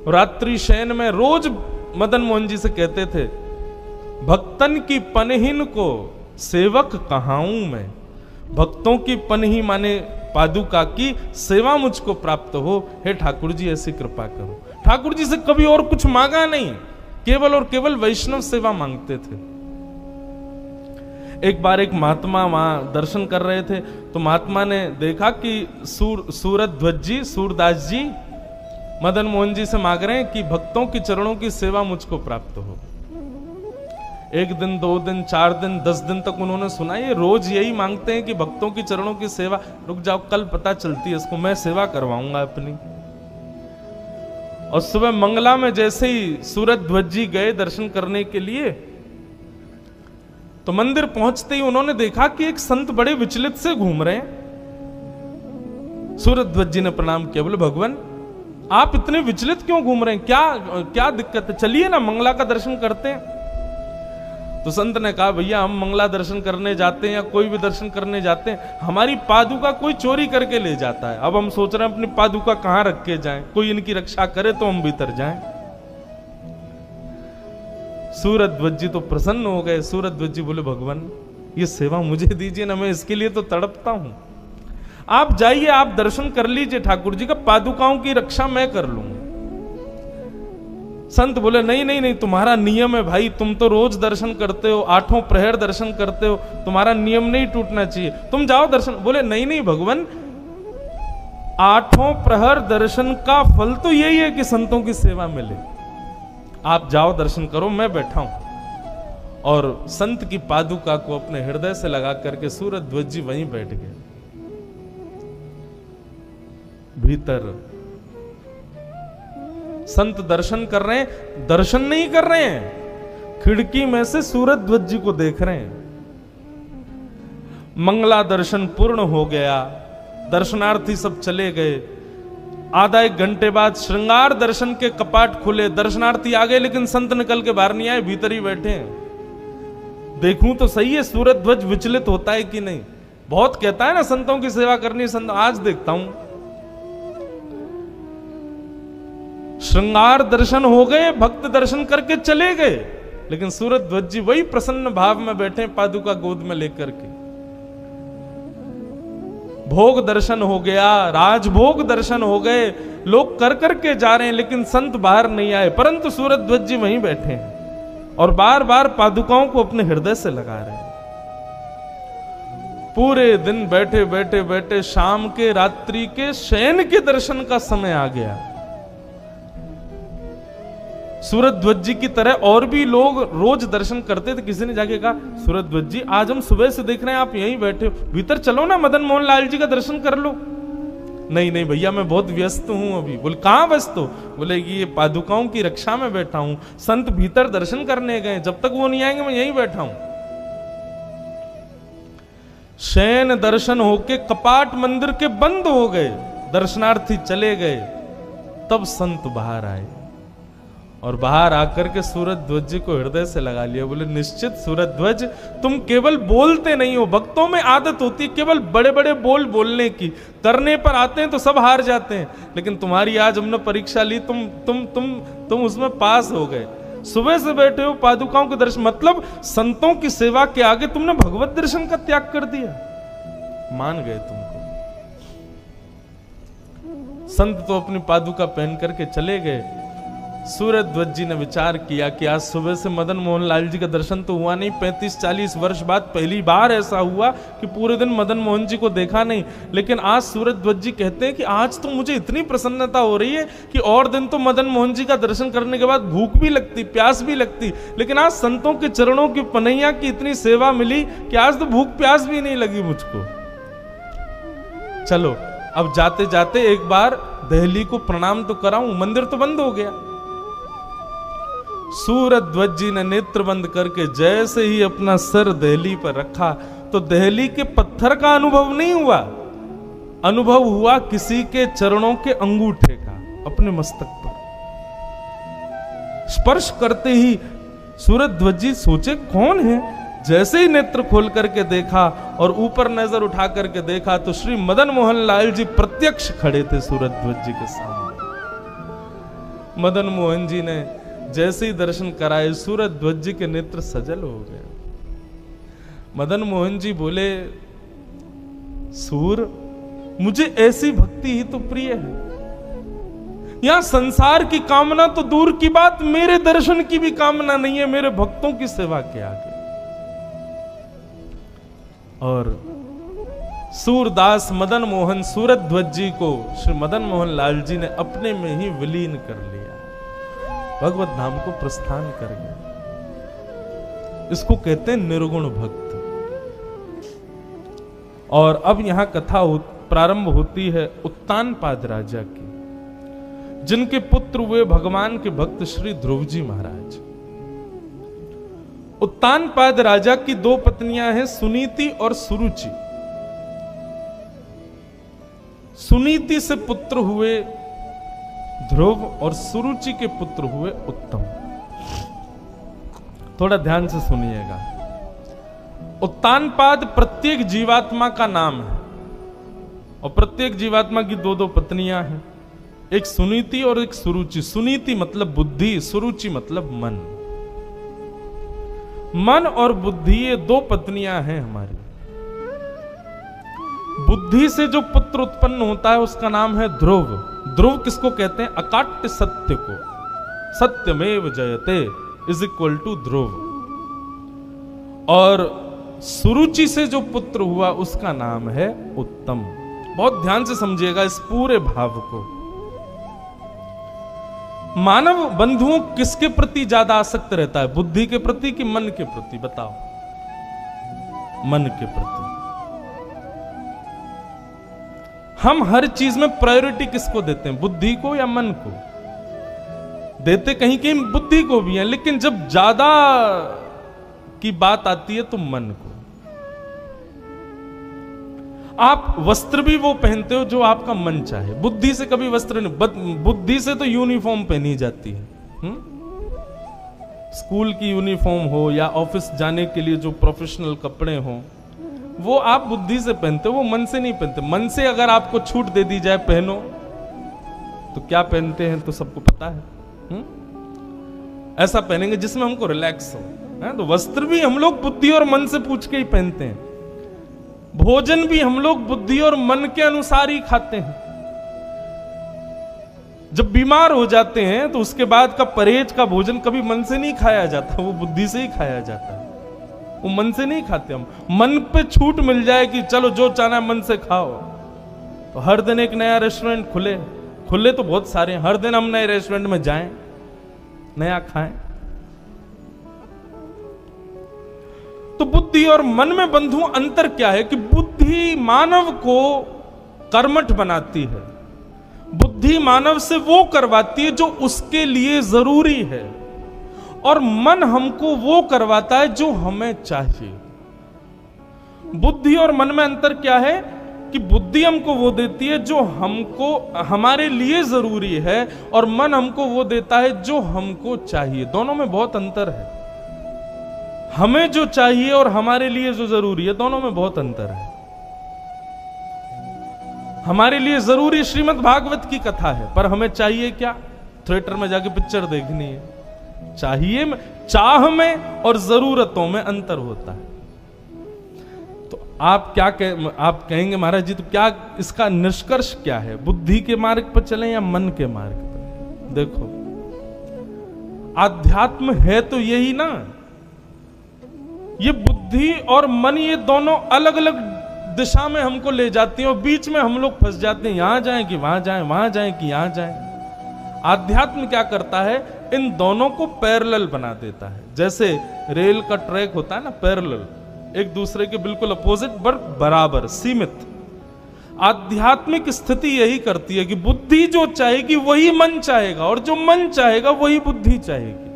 रात्रि शयन में रोज मदन मोहन जी से कहते थे, भक्तन की पनहीन को सेवक कहाऊं मैं। भक्तों की पनही माने पादुका की सेवा मुझको प्राप्त हो, हे ठाकुर जी ऐसी कृपा करो। ठाकुर जी से कभी और कुछ मांगा नहीं, केवल और केवल वैष्णव सेवा मांगते थे। एक बार एक महात्मा वहां दर्शन कर रहे थे, तो महात्मा ने देखा कि सूरध्वज जी, सूरदास जी मदन मोहन जी से मांग रहे हैं कि भक्तों की चरणों की सेवा मुझको प्राप्त हो। 1 दिन, 2 दिन, 4 दिन, 10 दिन तक उन्होंने सुना ये रोज यही मांगते हैं कि भक्तों की चरणों की सेवा। रुक जाओ, कल पता चलती है इसको, मैं सेवा करवाऊंगा अपनी। और सुबह मंगला में जैसे ही सूरध्वज जी गए दर्शन करने के लिए, तो मंदिर पहुंचते ही उन्होंने देखा कि एक संत बड़े विचलित से घूम रहे हैं। सूरध्वज जी ने प्रणाम किया, बोले भगवान आप इतने विचलित क्यों घूम रहे हैं, क्या दिक्कत है, चलिए ना मंगला का दर्शन करते हैं। तो संत ने कहा, भैया हम मंगला दर्शन करने जाते हैं या कोई भी दर्शन करने जाते हैं, हमारी पादुका कोई चोरी करके ले जाता है। अब हम सोच रहे हैं अपनी पादुका कहां रख के जाएं, कोई इनकी रक्षा करे तो हम भीतर जाएं। सूरध्वज जी तो प्रसन्न हो गए। सूरध्वज जी बोले, भगवान ये सेवा मुझे दीजिए ना, मैं इसके लिए तो तड़पता हूं। आप जाइए, आप दर्शन कर लीजिए ठाकुर जी का, पादुकाओं की रक्षा मैं कर लूंगा। संत बोले, नहीं नहीं नहीं, तुम्हारा नियम है भाई, तुम तो रोज दर्शन करते हो, 8 प्रहर दर्शन करते हो, तुम्हारा नियम नहीं टूटना चाहिए, तुम जाओ दर्शन। बोले नहीं नहीं भगवान, 8 प्रहर दर्शन का फल तो यही है कि संतों की सेवा मिले। आप जाओ दर्शन करो, मैं बैठा हूं। और संत की पादुका को अपने हृदय से लगा करके सूरध्वज जी वहीं बैठ गए। भीतर संत दर्शन कर रहे हैं, दर्शन नहीं कर रहे हैं, खिड़की में से सूरध्वज जी को देख रहे हैं। मंगला दर्शन पूर्ण हो गया, दर्शनार्थी सब चले गए। आधा 1 घंटे बाद श्रृंगार दर्शन के कपाट खुले, दर्शनार्थी आ गए, लेकिन संत निकल के बाहर नहीं आए, भीतर ही बैठे हैं। देखूं तो सही है सूरध्वज विचलित होता है कि नहीं। बहुत कहता है ना संतों की सेवा करनी, संत आज देखता हूं श्रृंगार दर्शन हो गए, भक्त दर्शन करके चले गए, लेकिन सूरध्वज जी वही प्रसन्न भाव में बैठे पादुका गोद में लेकर के। भोग दर्शन हो गया, राजभोग दर्शन हो गए, लोग कर करके जा रहे हैं, लेकिन संत बाहर नहीं आए, परंतु सूरध्वज जी वहीं बैठे हैं और बार बार पादुकाओं को अपने हृदय से लगा रहे हैं। पूरे दिन बैठे बैठे बैठे शाम के, रात्रि के, शयन के दर्शन का समय आ गया। सूरजध्वज जी की तरह और भी लोग रोज दर्शन करते थे। किसी ने जाके कहा, सूरजध्वज जी आज हम सुबह से देख रहे हैं आप यहीं बैठे हो, भीतर चलो ना, मदन मोहन लाल जी का दर्शन कर लो। नहीं नहीं भैया मैं बहुत व्यस्त हूं अभी। बोले कहां व्यस्त हो? बोले ये पादुकाओं की रक्षा में बैठा हूं, संत भीतर दर्शन करने गए, जब तक वो नहीं आएंगे मैं यहीं बैठा हूं। शयन दर्शन होके कपाट मंदिर के बंद हो गए, दर्शनार्थी चले गए, तब संत बाहर आए और बाहर आकर के सूरजध्वज जी को हृदय से लगा लिया। बोले निश्चित सूरजध्वज तुम केवल बोलते नहीं हो, भक्तों में आदत होती है केवल बड़े बड़े बोल बोलने की, करने पर आते हैं तो सब हार जाते हैं, लेकिन तुम्हारी आज हमने परीक्षा ली, तुम उसमें पास हो गए। सुबह से बैठे हो पादुकाओं के दर्शन, मतलब संतों की सेवा के आगे तुमने भगवत दर्शन का त्याग कर दिया। मान गए तुमको। संत तो अपनी पादुका पहन करके चले गए। सूरजध्वज जी ने विचार किया कि आज सुबह से मदन मोहन लाल जी का दर्शन तो हुआ नहीं, 35-40 वर्ष बाद पहली बार ऐसा हुआ कि पूरे दिन मदन मोहन जी को देखा नहीं। लेकिन आज सूरजध्वज जी कहते हैं कि आज तो मुझे इतनी प्रसन्नता हो रही है कि और दिन तो मदन मोहन जी का दर्शन करने के बाद भूख भी लगती, प्यास भी लगती, लेकिन आज संतों के चरणों की पनैया की इतनी सेवा मिली कि आज तो भूख प्यास भी नहीं लगी मुझको। चलो अब जाते जाते एक बार दहली को प्रणाम तो कराऊं, मंदिर तो बंद हो गया। सूरजध्वज जी ने नेत्र बंद करके जैसे ही अपना सर दहली पर रखा तो दहली के पत्थर का अनुभव नहीं हुआ, अनुभव हुआ किसी के चरणों के अंगूठे का अपने मस्तक पर। स्पर्श करते ही सूरजध्वज जी सोचे कौन है, जैसे ही नेत्र खोल करके देखा और ऊपर नजर उठा करके देखा तो श्री मदन मोहन लाल जी प्रत्यक्ष खड़े थे सूरजध्वज जी के सामने। मदन मोहन जी ने जैसे ही दर्शन कराए सूरजध्वज जी के नेत्र सजल हो गए। मदन मोहन जी बोले, सूर मुझे ऐसी भक्ति ही तो प्रिय है, यहां संसार की कामना तो दूर की बात, मेरे दर्शन की भी कामना नहीं है मेरे भक्तों की सेवा के आगे। और सूरदास मदन मोहन सूरजध्वज जी को श्री मदन मोहन लाल जी ने अपने में ही विलीन कर लिया, भगवत धाम को प्रस्थान कर गया। इसको कहते हैं निर्गुण भक्त। और अब यहां कथा प्रारंभ होती है उत्तानपाद राजा की, जिनके पुत्र हुए भगवान के भक्त श्री ध्रुव जी महाराज। उत्तानपाद राजा की दो पत्नियां हैं, सुनीति और सुरुचि। सुनीति से पुत्र हुए ध्रुव और सुरुचि के पुत्र हुए उत्तम। थोड़ा ध्यान से सुनिएगा। उत्तानपाद प्रत्येक जीवात्मा का नाम है और प्रत्येक जीवात्मा की दो दो पत्नियां हैं, एक सुनीति और एक सुरुचि। सुनीति मतलब बुद्धि, सुरुचि मतलब मन। मन और बुद्धि ये दो पत्नियां हैं हमारी। बुद्धि से जो पुत्र उत्पन्न होता है उसका नाम है ध्रुव। ध्रुव किसको कहते हैं? अकाट्य सत्य को। सत्यमेव जयते इज इक्वल टू ध्रुव। और सुरुचि से जो पुत्र हुआ उसका नाम है उत्तम। बहुत ध्यान से समझिएगा इस पूरे भाव को। मानव बंधुओं किसके प्रति ज्यादा आसक्त रहता है, बुद्धि के प्रति कि मन के प्रति? बताओ। मन के प्रति। हम हर चीज में प्रायोरिटी किसको देते हैं, बुद्धि को या मन को? देते कहीं कहीं बुद्धि को भी है, लेकिन जब ज्यादा की बात आती है तो मन को। आप वस्त्र भी वो पहनते हो जो आपका मन चाहे, बुद्धि से कभी वस्त्र नहीं। बुद्धि से तो यूनिफॉर्म पहनी जाती है। स्कूल की यूनिफॉर्म हो या ऑफिस जाने के लिए जो प्रोफेशनल कपड़े हो, वो आप बुद्धि से पहनते हो, वो मन से नहीं पहनते। मन से अगर आपको छूट दे दी जाए पहनो, तो क्या पहनते हैं तो सबको पता है। ऐसा पहनेंगे जिसमें हमको रिलैक्स हो। तो वस्त्र भी हम लोग बुद्धि और मन से पूछ के ही पहनते हैं। भोजन भी हम लोग बुद्धि और मन के अनुसार ही खाते हैं। जब बीमार हो जाते हैं तो उसके बाद का परहेज का भोजन कभी मन से नहीं खाया जाता, वो बुद्धि से ही खाया जाता है। वो मन से नहीं खाते हम। मन पे छूट मिल जाए कि चलो जो चाहना है मन से खाओ, तो हर दिन एक नया रेस्टोरेंट खुले तो बहुत सारे हैं, हर दिन हम नए रेस्टोरेंट में जाएं, नया खाएं। तो बुद्धि और मन में बंधु अंतर क्या है कि बुद्धि मानव को कर्मठ बनाती है, बुद्धि मानव से वो करवाती है जो उसके लिए जरूरी है, और मन हमको वो करवाता है जो हमें चाहिए। बुद्धि और मन में अंतर क्या है कि बुद्धि हमको वो देती है जो हमको हमारे लिए जरूरी है, और मन हमको वो देता है जो हमको चाहिए। दोनों में बहुत अंतर है। हमें जो चाहिए और हमारे लिए जो जरूरी है, दोनों में बहुत अंतर है। हमारे लिए जरूरी श्रीमद् भागवत की कथा है, पर हमें चाहिए क्या? थिएटर में जाके पिक्चर देखनी है। चाहिए में, चाह में और जरूरतों में अंतर होता है। तो आप आप कहेंगे महाराज जी तो क्या इसका निष्कर्ष क्या है? बुद्धि के मार्ग पर चलें या मन के मार्ग पर? देखो, आध्यात्म है तो यही ना। ये बुद्धि और मन, ये दोनों अलग अलग दिशा में हमको ले जाती हैं, और बीच में हम लोग फंस जाते हैं। यहां जाएं कि वहां जाएं, वहां जाएं कि यहां जाएं। आध्यात्म क्या करता है? इन दोनों को पैरेलल बना देता है। जैसे रेल का ट्रैक होता है ना, पैरेलल, एक दूसरे के बिल्कुल अपोजिट पर बराबर, सीमित। आध्यात्मिक स्थिति यही करती है कि बुद्धि जो चाहेगी वही मन चाहेगा, और जो मन चाहेगा वही बुद्धि चाहेगी।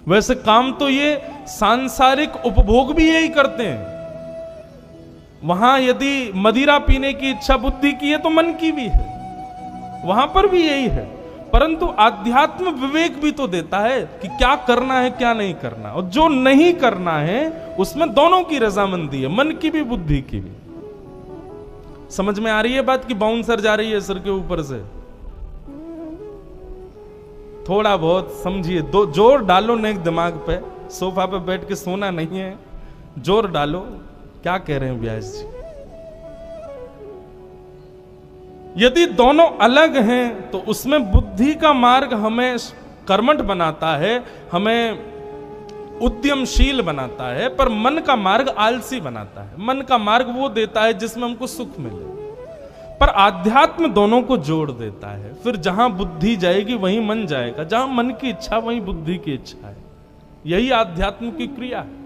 वैसे काम तो ये सांसारिक उपभोग भी यही करते हैं। वहां यदि मदिरा पीने की इच्छा बुद्धि की है तो मन की भी है, वहां पर भी यही है। परंतु आध्यात्म विवेक भी तो देता है कि क्या करना है क्या नहीं करना, और जो नहीं करना है उसमें दोनों की रजामंदी है, मन की भी बुद्धि की भी। समझ में आ रही है बात कि बाउंसर जा रही है सिर के ऊपर से? थोड़ा बहुत समझिए, दो जोर डालो नेक दिमाग पे। सोफा पे बैठ के सोना नहीं है, जोर डालो। क्या कह रहे हैं व्यास जी? यदि दोनों अलग हैं तो उसमें बुद्धि का मार्ग हमें कर्मठ बनाता है, हमें उद्यमशील बनाता है, पर मन का मार्ग आलसी बनाता है। मन का मार्ग वो देता है जिसमें हमको सुख मिले, पर आध्यात्म दोनों को जोड़ देता है। फिर जहां बुद्धि जाएगी वहीं मन जाएगा, जहां मन की इच्छा वहीं बुद्धि की इच्छा है। यही आध्यात्म की क्रिया है।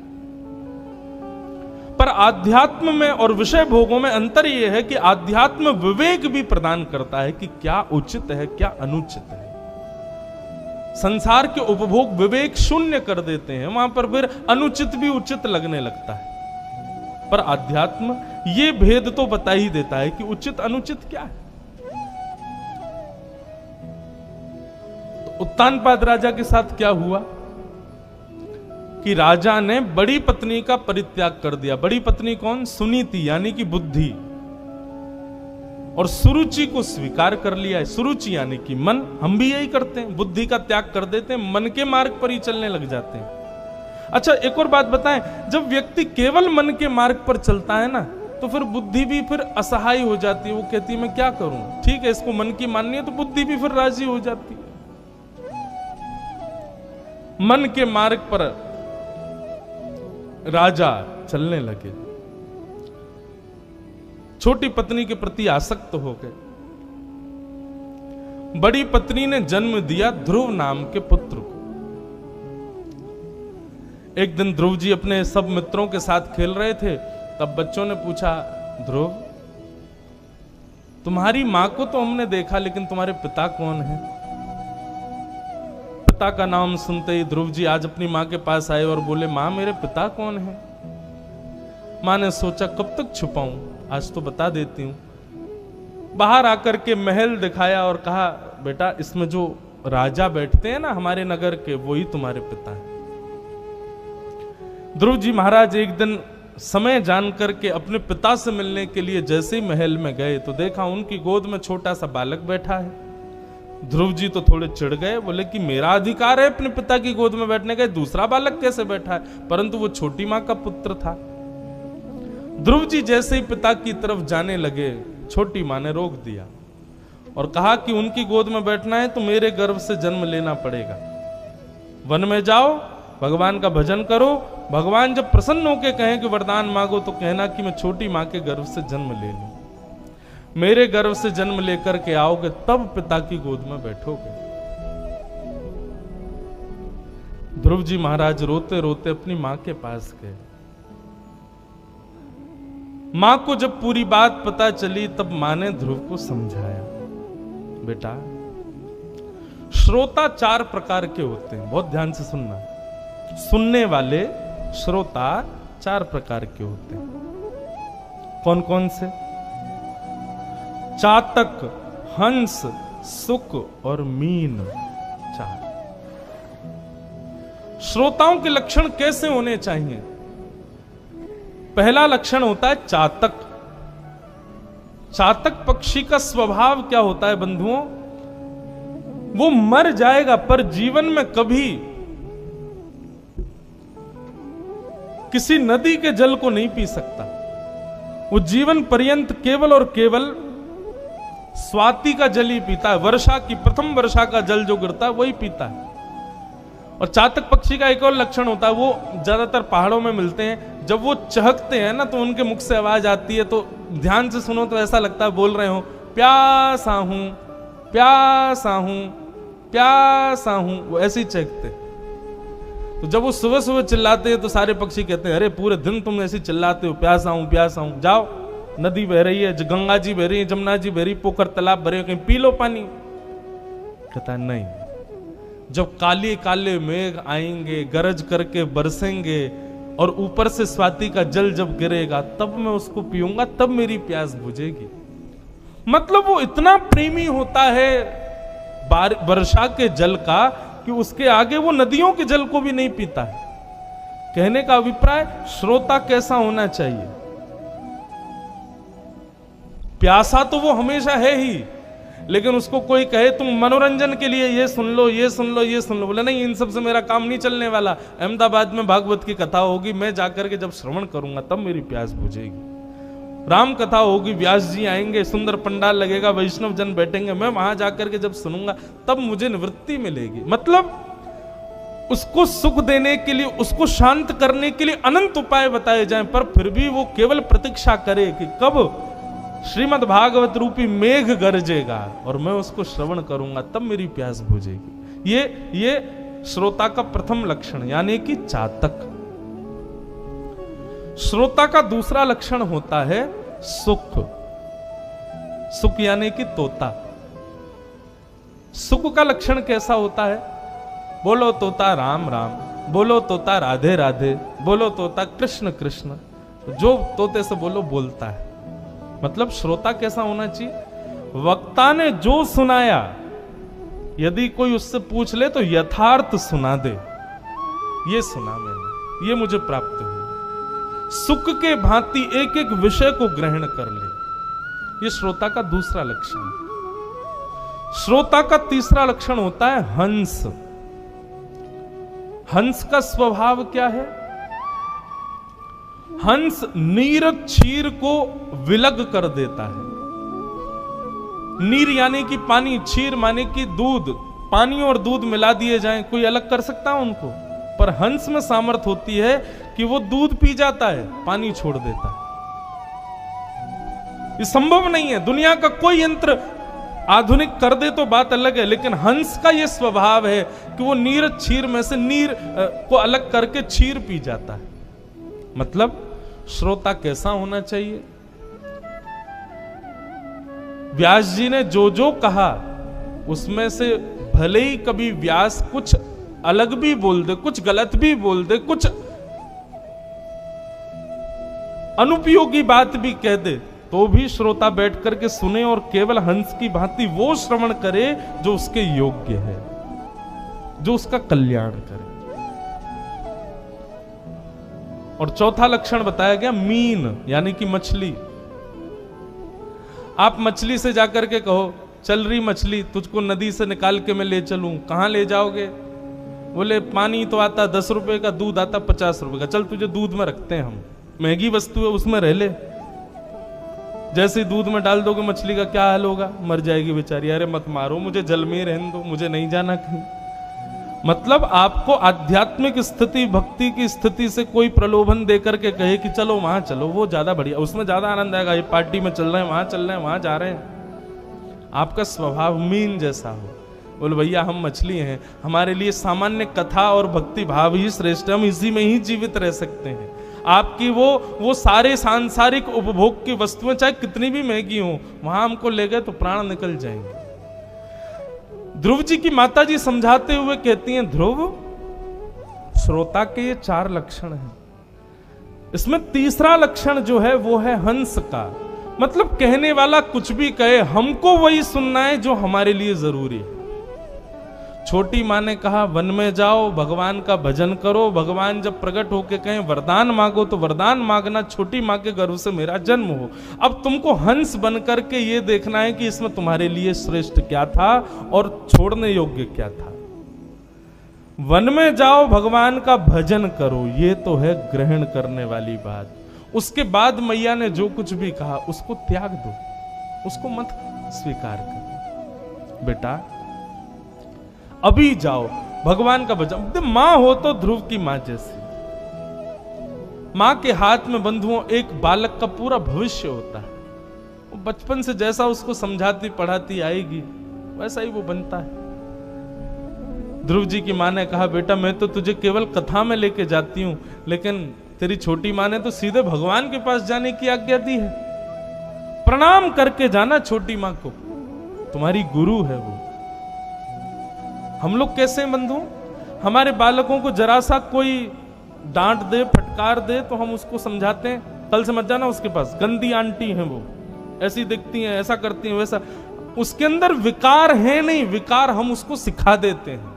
पर आध्यात्म में और विषय भोगों में अंतर यह है कि आध्यात्म विवेक भी प्रदान करता है कि क्या उचित है क्या अनुचित है। संसार के उपभोग विवेक शून्य कर देते हैं, वहां पर फिर अनुचित भी उचित लगने लगता है। पर आध्यात्म ये भेद तो बता ही देता है कि उचित अनुचित क्या है। तो उत्तानपाद राजा के साथ क्या हुआ कि राजा ने बड़ी पत्नी का परित्याग कर दिया। बड़ी पत्नी कौन? सुनीति, यानी कि बुद्धि, और सुरुचि को स्वीकार कर लिया है। सुरुचि यानी कि मन। हम भी यही करते हैं, बुद्धि का त्याग कर देते हैं, मन के मार्ग पर ही चलने लग जाते हैं। अच्छा, एक और बात बताएं, जब व्यक्ति केवल मन के मार्ग पर चलता है ना, तो फिर बुद्धि भी फिर असहाय हो जाती है। वो कहती है मैं क्या करूं, ठीक है इसको मन की माननी है, तो बुद्धि भी फिर राजी हो जाती है। मन के मार्ग पर राजा चलने लगे, छोटी पत्नी के प्रति आसक्त हो गए। बड़ी पत्नी ने जन्म दिया ध्रुव नाम के पुत्र को। एक दिन ध्रुव जी अपने सब मित्रों के साथ खेल रहे थे, तब बच्चों ने पूछा, ध्रुव तुम्हारी मां को तो हमने देखा, लेकिन तुम्हारे पिता कौन है? पिता का नाम सुनते ही ध्रुव जी आज अपनी मां के पास आए और बोले, मां मेरे पिता कौन है? मां ने सोचा कब तक छुपाऊं, आज तो बता देती हूं। बाहर आकर के महल दिखाया और कहा, बेटा इसमें जो राजा बैठते हैं ना हमारे नगर के, वही तुम्हारे पिता हैं। ध्रुव जी महाराज एक दिन समय जान करके अपने पिता से मिलने के लिए जैसे ही महल में गए तो देखा उनकी गोद में छोटा सा बालक बैठा है। ध्रुव जी तो थोड़े चिढ़ गए, बोले कि मेरा अधिकार है अपने पिता की गोद में बैठने का, दूसरा बालक कैसे बैठा है? परंतु वो छोटी मां का पुत्र था। ध्रुव जी जैसे ही पिता की तरफ जाने लगे, छोटी मां ने रोक दिया और कहा कि उनकी गोद में बैठना है तो मेरे गर्भ से जन्म लेना पड़ेगा। वन में जाओ, भगवान का भजन करो, भगवान जब प्रसन्न होकर कहें कि वरदान मांगो तो कहना कि मैं छोटी मां के गर्भ से जन्म ले लूं। मेरे गर्भ से जन्म लेकर के आओगे तब पिता की गोद में बैठोगे। ध्रुव जी महाराज रोते रोते अपनी मां के पास गए। मां को जब पूरी बात पता चली तब मां ने ध्रुव को समझाया, बेटा श्रोता 4 प्रकार के होते हैं, बहुत ध्यान से सुनना। सुनने वाले श्रोता 4 प्रकार के होते हैं। कौन कौन से? चातक, हंस, सुक और मीन। 4 श्रोताओं के लक्षण कैसे होने चाहिए? पहला लक्षण होता है चातक। चातक पक्षी का स्वभाव क्या होता है बंधुओं? वो मर जाएगा पर जीवन में कभी किसी नदी के जल को नहीं पी सकता। वो जीवन पर्यंत केवल और केवल स्वाति का जल ही पीता है। वर्षा की प्रथम वर्षा का जल जो गिरता है वही पीता है। और चातक पक्षी का एक और लक्षण होता है, वो ज्यादातर पहाड़ों में मिलते हैं। जब वो चहकते हैं ना तो उनके मुख से आवाज आती है, तो ध्यान से सुनो तो ऐसा लगता है बोल रहे हो, प्यासा हूं, प्यासा हूं, प्यासा हूं। वो ऐसे ही चहकते। तो जब वो सुबह सुबह चिल्लाते हैं तो सारे पक्षी कहते हैं, अरे पूरे दिन तुम ऐसे चिल्लाते हो, प्यासा हूं, प्यासा हूं। जाओ, नदी बह रही है, गंगा जी बह रही है, जमुना जी बह रही, पोखर तालाब भरे, कहीं पी लो पानी। कहता है नहीं, जब काले काले मेघ आएंगे, गरज करके बरसेंगे और ऊपर से स्वाति का जल जब गिरेगा तब मैं उसको पीऊंगा, तब मेरी प्यास बुझेगी। मतलब वो इतना प्रेमी होता है वर्षा के जल का कि उसके आगे वो नदियों के जल को भी नहीं पीता है। कहने का अभिप्राय, श्रोता कैसा होना चाहिए? प्यासा तो वो हमेशा है ही, लेकिन उसको कोई कहे तुम मनोरंजन के लिए ये सुन लो, ये सुन लो, ये सुन लो, बोले नहीं, इन सब से मेरा काम नहीं चलने वाला। अहमदाबाद में भागवत की कथा होगी, मैं जाकर के जब श्रवण करूंगा तब मेरी प्यास बुझेगी। राम कथा होगी, व्यास जी आएंगे, सुंदर पंडाल लगेगा, वैष्णव जन बैठेंगे, मैं वहां जाकर के जब सुनूंगा तब मुझे निवृत्ति मिलेगी। मतलब उसको सुख देने के लिए, उसको शांत करने के लिए अनंत उपाय बताए जाएं, पर फिर भी वो केवल प्रतीक्षा करे कि कब श्रीमद् भागवत रूपी मेघ गरजेगा और मैं उसको श्रवण करूंगा तब मेरी प्यास बुझेगी। ये श्रोता का प्रथम लक्षण, यानी कि चातक। श्रोता का दूसरा लक्षण होता है सुख। सुख यानी कि तोता। सुख का लक्षण कैसा होता है? बोलो तोता राम राम, बोलो तोता राधे राधे, बोलो तोता कृष्ण कृष्ण। जो तोते से बोलो बोलता है। मतलब श्रोता कैसा होना चाहिए? वक्ता ने जो सुनाया यदि कोई उससे पूछ ले तो यथार्थ सुना दे, ये सुना मैंने, ये मुझे प्राप्त हुआ। सुख के भांति एक एक विषय को ग्रहण कर ले, ये श्रोता का दूसरा लक्षण है। श्रोता का तीसरा लक्षण होता है हंस। हंस का स्वभाव क्या है? हंस नीर क्षीर को विलग कर देता है। नीर यानी कि पानी, क्षीर माने कि दूध। पानी और दूध मिला दिए जाएं, कोई अलग कर सकता है उनको? पर हंस में सामर्थ होती है कि वो दूध पी जाता है, पानी छोड़ देता है। ये संभव नहीं है, दुनिया का कोई यंत्र आधुनिक कर दे तो बात अलग है, लेकिन हंस का ये स्वभाव है कि वो नीर क्षीर में से नीर को अलग करके क्षीर पी जाता है। मतलब श्रोता कैसा होना चाहिए? व्यास जी ने जो जो कहा उसमें से भले ही कभी व्यास कुछ अलग भी बोल दे, कुछ गलत भी बोल दे, कुछ अनुपयोगी बात भी कह दे, तो भी श्रोता बैठ करके सुने और केवल हंस की भांति वो श्रवण करे जो उसके योग्य है, जो उसका कल्याण करे। और चौथा लक्षण बताया गया मीन, यानी कि मछली। आप मछली से जाकर के कहो, चल रही मछली, तुझको नदी से निकाल के मैं ले चलूं, कहां ले जाओगे? बोले पानी तो आता 10 रुपए का, दूध आता 50 रुपए का, चल तुझे दूध में रखते हैं हम, महंगी वस्तु है उसमें रह ले। जैसे दूध में डाल दोगे मछली का क्या हाल होगा? मर जाएगी बेचारी। अरे मत मारो मुझे, जल में रहने दो, मुझे नहीं जाना कहीं। मतलब आपको आध्यात्मिक स्थिति, भक्ति की स्थिति से कोई प्रलोभन देकर के कहे कि चलो वहां चलो, वो ज्यादा बढ़िया, उसमें ज्यादा आनंद आएगा। ये पार्टी में चल रहे हैं, वहां चल रहे हैं, वहां जा रहे हैं। आपका स्वभाव मीन जैसा हो, बोले भैया हम मछली हैं, हमारे लिए सामान्य कथा और भक्ति भाव ही श्रेष्ठ है, हम इसी में ही जीवित रह सकते हैं। आपकी वो सारे सांसारिक उपभोग की वस्तुएं चाहे कितनी भी महंगी हो, वहां हमको ले गए तो प्राण निकल जाएंगे। ध्रुव जी की माता जी समझाते हुए कहती हैं, ध्रुव श्रोता के ये 4 लक्षण हैं, इसमें तीसरा लक्षण जो है वो है हंस का। मतलब कहने वाला कुछ भी कहे, हमको वही सुनना है जो हमारे लिए जरूरी है। छोटी माँ ने कहा वन में जाओ, भगवान का भजन करो, भगवान जब प्रकट होके कहें वरदान मांगो तो वरदान मांगना, छोटी माँ के गर्भ से मेरा जन्म हो। अब तुमको हंस बन करके ये देखना है कि इसमें तुम्हारे लिए श्रेष्ठ क्या था और छोड़ने योग्य क्या था। वन में जाओ, भगवान का भजन करो, ये तो है ग्रहण करने वाली बात। उसके बाद मैया ने जो कुछ भी कहा उसको त्याग दो, उसको मत स्वीकार करो। बेटा अभी जाओ, भगवान का भजन। मां हो तो ध्रुव की मां जैसी, मां के हाथ में बंधुओं एक बालक का पूरा भविष्य होता है। वो बचपन से जैसा उसको समझाती पढ़ाती आएगी वैसा ही वो बनता है। ध्रुव जी की मां ने कहा बेटा मैं तो तुझे केवल कथा में लेके जाती हूं, लेकिन तेरी छोटी मां ने तो सीधे भगवान के पास जाने की आज्ञा दी है। प्रणाम करके जाना छोटी मां को, तुम्हारी गुरु है वो। हम लोग कैसे बंधु, हमारे बालकों को जरा सा कोई डांट दे, फटकार दे तो हम उसको समझाते हैं कल से मत जाना उसके पास, गंदी आंटी हैं वो, ऐसी दिखती हैं, ऐसा करती हैं, वैसा। उसके अंदर विकार है नहीं, विकार हम उसको सिखा देते हैं।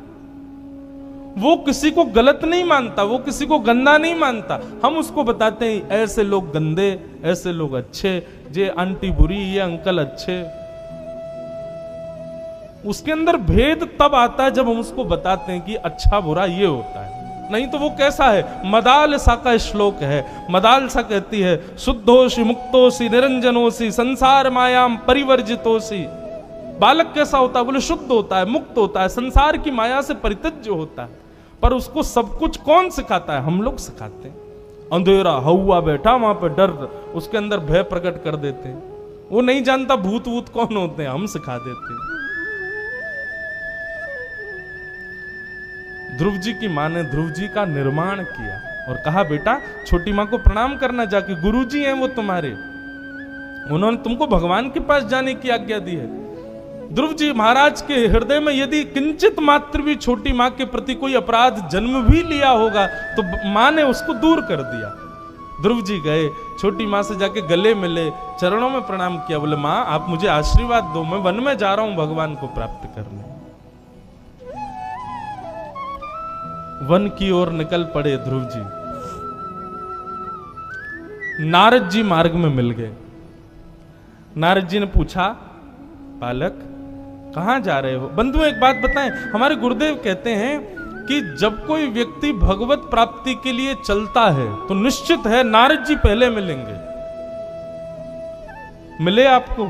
वो किसी को गलत नहीं मानता, वो किसी को गंदा नहीं मानता, हम उसको बताते हैं ऐसे लोग गंदे, ऐसे लोग अच्छे, ये आंटी बुरी, ये अंकल अच्छे। उसके अंदर भेद तब आता है जब हम उसको बताते हैं कि अच्छा बुरा ये होता है। नहीं तो वो कैसा है, मदालसा का श्लोक है। मदालसा कहती है शुद्धोषि मुक्तोषि निरंजनोषि संसार मायाम परिवर्जितोषि। बालक कैसा होता है, बोले शुद्ध होता है, मुक्त होता है, संसार की माया से परित्यज्य होता है। पर उसको सब कुछ कौन सिखाता है, हम लोग सिखाते हैं। अंधेरा हवा बैठा वहां पे, डर, उसके अंदर भय प्रकट कर देते हैं। वो नहीं जानता भूत वूत कौन होते हैं, हम सिखा देते हैं। ध्रुव जी की मां ने ध्रुव जी का निर्माण किया और कहा बेटा छोटी मां को प्रणाम करना जाके, गुरु जी हैं वो तुम्हारे, उन्होंने तुमको भगवान के पास जाने की आज्ञा दी है। ध्रुव जी महाराज के हृदय में यदि किंचित मात्र भी छोटी मां के प्रति कोई अपराध जन्म भी लिया होगा तो मां ने उसको दूर कर दिया। ध्रुव जी गए, छोटी मां से जाके गले मिले, चरणों में प्रणाम किया, बोले मां आप मुझे आशीर्वाद दो, मैं वन में जा रहा हूं भगवान को प्राप्त करने। वन की ओर निकल पड़े ध्रुव जी। नारद जी मार्ग में मिल गए। नारद जी ने पूछा बालक कहां जा रहे हो? बंधु एक बात बताएं, हमारे गुरुदेव कहते हैं कि जब कोई व्यक्ति भगवत प्राप्ति के लिए चलता है तो निश्चित है नारद जी पहले मिलेंगे। मिले आपको?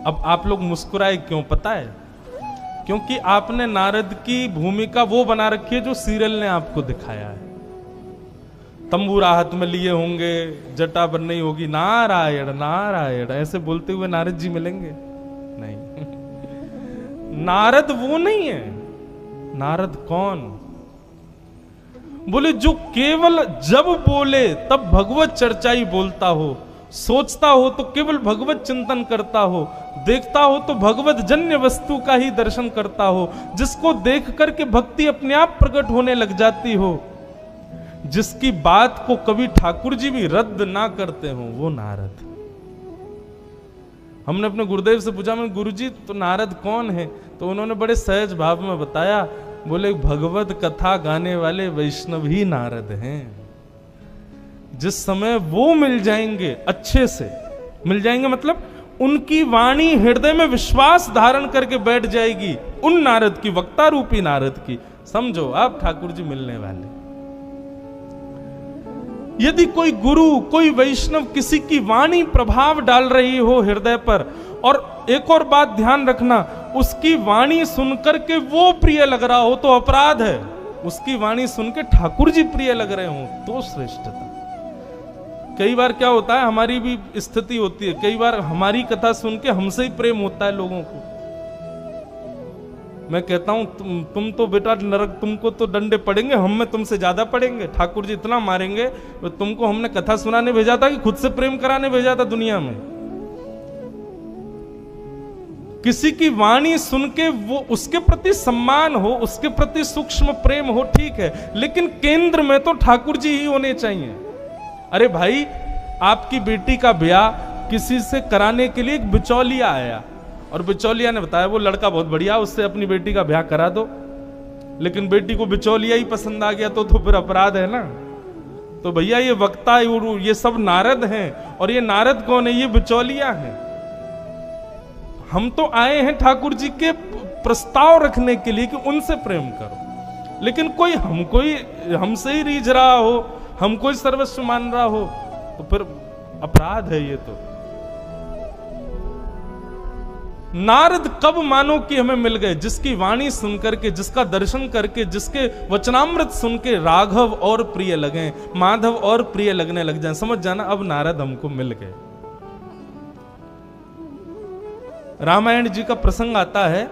अब आप लोग मुस्कुराए क्यों पता है? क्योंकि आपने नारद की भूमिका वो बना रखी है जो सीरियल ने आपको दिखाया है। तंबूरा हाथ में लिए होंगे, जटा बननी होगी, नारायण नारायण ऐसे बोलते हुए नारद जी मिलेंगे? नहीं। नारद वो नहीं है। नारद कौन? बोले जो केवल जब बोले तब भगवत चर्चा ही बोलता हो, सोचता हो तो केवल भगवत चिंतन करता हो, देखता हो तो भगवत जन्य वस्तु का ही दर्शन करता हो, जिसको देख करके भक्ति अपने आप प्रकट होने लग जाती हो, जिसकी बात को कभी ठाकुर जी भी रद्द ना करते हो, वो नारद। हमने अपने गुरुदेव से पूछा, मैं गुरुजी तो नारद कौन है? तो उन्होंने बड़े सहज भाव में बताया, बोले भगवत कथा गाने वाले वैष्णव ही नारद हैं। जिस समय वो मिल जाएंगे, अच्छे से मिल जाएंगे, मतलब उनकी वाणी हृदय में विश्वास धारण करके बैठ जाएगी, उन नारद की, वक्ता रूपी नारद की, समझो आप ठाकुर जी मिलने वाले। यदि कोई गुरु, कोई वैष्णव किसी की वाणी प्रभाव डाल रही हो हृदय पर, और एक और बात ध्यान रखना, उसकी वाणी सुनकर के वो प्रिय लग रहा हो तो अपराध है, उसकी वाणी सुन के ठाकुर जी प्रिय लग रहे हो तो श्रेष्ठता। कई बार क्या होता है, हमारी भी स्थिति होती है, कई बार हमारी कथा सुन के हमसे ही प्रेम होता है लोगों को। मैं कहता हूं तुम तो बेटा नरक, तुमको तो डंडे पड़ेंगे, हम में तुमसे ज्यादा पड़ेंगे, ठाकुर जी इतना मारेंगे। तो तुमको हमने कथा सुनाने भेजा था कि खुद से प्रेम कराने भेजा था दुनिया में? किसी की वाणी सुन के वो उसके प्रति सम्मान हो, उसके प्रति सूक्ष्म प्रेम हो, ठीक है, लेकिन केंद्र में तो ठाकुर जी ही होने चाहिए। अरे भाई, आपकी बेटी का ब्याह किसी से कराने के लिए एक बिचौलिया आया और बिचौलिया ने बताया वो लड़का बहुत बढ़िया, उससे अपनी बेटी का ब्याह करा दो, लेकिन बेटी को बिचौलिया ही पसंद आ गया तो फिर अपराध है ना। तो भैया ये वक्ता ये सब नारद हैं, और ये नारद कौन है? ये बिचौलिया हैं। हम तो आए हैं ठाकुर जी के प्रस्ताव रखने के लिए कि उनसे प्रेम करो, लेकिन कोई हमसे ही रीझ रहा हो, हमको ही सर्वस्व मान रहा हो तो फिर अपराध है ये तो। नारद कब मानो कि हमें मिल गए? जिसकी वाणी सुन करके, जिसका दर्शन करके, जिसके वचनामृत सुन के राघव और प्रिय लगे, माधव और प्रिय लगने लग जाए, समझ जाना अब नारद हमको मिल गए। रामायण जी का प्रसंग आता है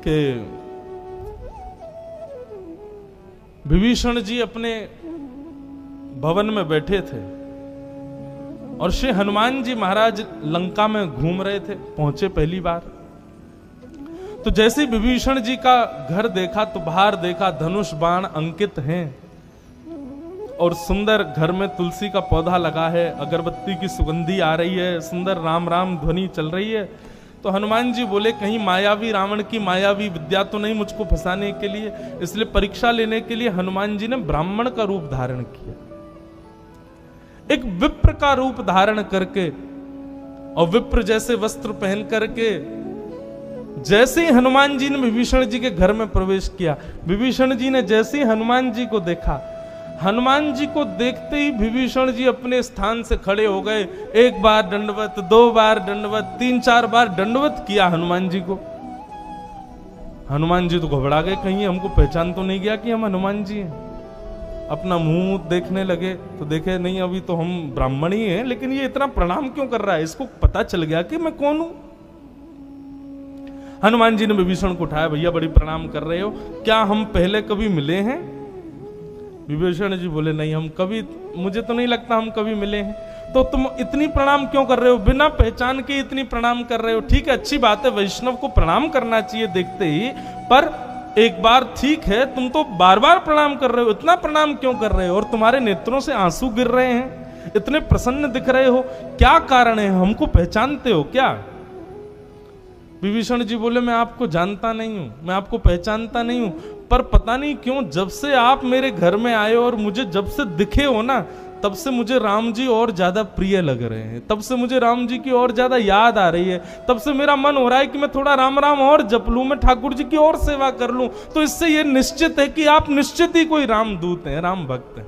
कि विभीषण जी अपने भवन में बैठे थे और श्री हनुमान जी महाराज लंका में घूम रहे थे, पहुंचे पहली बार। तो जैसे विभीषण जी का घर देखा तो बाहर देखा धनुष बाण अंकित हैं और सुंदर घर में तुलसी का पौधा लगा है, अगरबत्ती की सुगंधी आ रही है, सुंदर राम राम ध्वनि चल रही है। तो हनुमान जी बोले कहीं मायावी रावण की मायावी विद्या तो नहीं मुझको फंसाने के लिए। इसलिए परीक्षा लेने के लिए हनुमान जी ने ब्राह्मण का रूप धारण किया, एक विप्र का रूप धारण करके, और विप्र जैसे वस्त्र पहन करके जैसे ही हनुमान जी ने विभीषण जी के घर में प्रवेश किया, विभीषण जी ने जैसे ही हनुमान जी को देखा, हनुमान जी को देखते ही विभीषण जी अपने स्थान से खड़े हो गए। एक बार दंडवत, दो बार दंडवत, 3-4 बार दंडवत किया हनुमान जी को। हनुमान जी तो घबरा गए, कहीं हमको पहचान तो नहीं गया कि हम हनुमान जी हैं। अपना मुंह देखने लगे तो देखे नहीं, अभी तो हम ब्राह्मण ही हैं, लेकिन ये इतना प्रणाम क्यों कर रहा है? इसको पता चल गया कि मैं कौन हूं। हनुमान जी ने विभीषण को उठाया, भैया बड़ी प्रणाम कर रहे हो, क्या हम पहले कभी मिले हैं? विभीषण जी बोले नहीं, हम कभी, मुझे तो नहीं लगता हम कभी मिले हैं। तो तुम इतनी प्रणाम क्यों कर रहे हो? बिना पहचान के इतनी प्रणाम कर रहे हो। ठीक है, अच्छी बात है, वैष्णव को प्रणाम करना चाहिए देखते ही, पर एक बार ठीक है, तुम तो बार बार प्रणाम कर रहे हो, इतना प्रणाम क्यों कर रहे हो? और तुम्हारे नेत्रों से आंसू गिर रहे हैं, इतने प्रसन्न दिख रहे हो, क्या कारण है? हमको पहचानते हो क्या? विभीषण जी बोले मैं आपको जानता नहीं हूं, मैं आपको पहचानता नहीं हूं, पर पता नहीं क्यों जब से आप मेरे घर में आए और मुझे जब से दिखे हो ना, तब से मुझे राम जी और ज्यादा प्रिय लग रहे हैं, तब से मुझे राम जी की और ज्यादा याद आ रही है, तब से मेरा मन हो रहा है कि मैं थोड़ा राम राम और जप लूं, मैं ठाकुर जी की और सेवा कर लूं। तो इससे ये निश्चित है कि आप निश्चित ही कोई राम दूत हैं, राम भक्त हैं,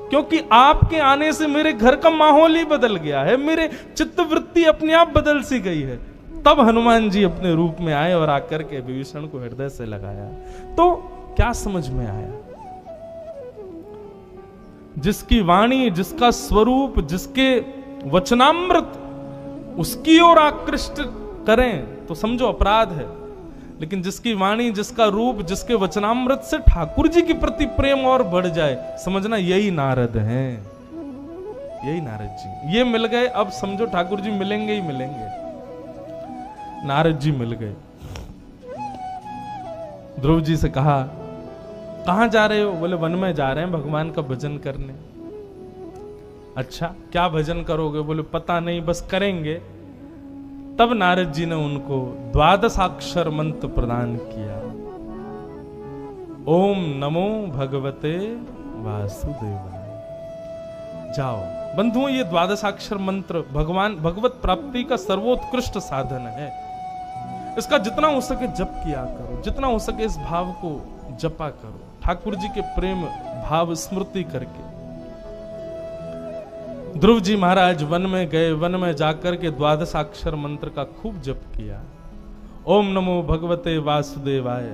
क्योंकि आपके आने से मेरे घर का माहौल ही बदल गया है, मेरे चित्तवृत्ति अपने आप बदल सी गई है। तब हनुमान जी अपने रूप में आए और आकर के विभीषण को हृदय से लगाया। तो क्या समझ में आया? जिसकी वाणी, जिसका स्वरूप, जिसके वचनामृत उसकी ओर आकृष्ट करें तो समझो अपराध है, लेकिन जिसकी वाणी, जिसका रूप, जिसके वचनामृत से ठाकुर जी के प्रति प्रेम और बढ़ जाए, समझना यही नारद हैं, यही नारद जी। ये मिल गए, अब समझो ठाकुर जी मिलेंगे ही मिलेंगे। नारद जी मिल गए, ध्रुव जी से कहा कहां जा रहे हो? बोले वन में जा रहे हैं भगवान का भजन करने। अच्छा, क्या भजन करोगे? बोले पता नहीं, बस करेंगे। तब नारद जी ने उनको 12 मंत्र प्रदान किया। ओम नमो भगवते वासुदेवाय। जाओ बंधुओं, ये 12 मंत्र भगवत प्राप्ति का सर्वोत्कृष्ट साधन है। इसका जितना हो सके जप किया करो, जितना हो सके इस भाव को जपा करो, ठाकुर जी के प्रेम भाव स्मृति करके। ध्रुव जी महाराज वन में गए, वन में जाकर के द्वादशाक्षर मंत्र का खूब जप किया। ओम नमो भगवते वासुदेवाय।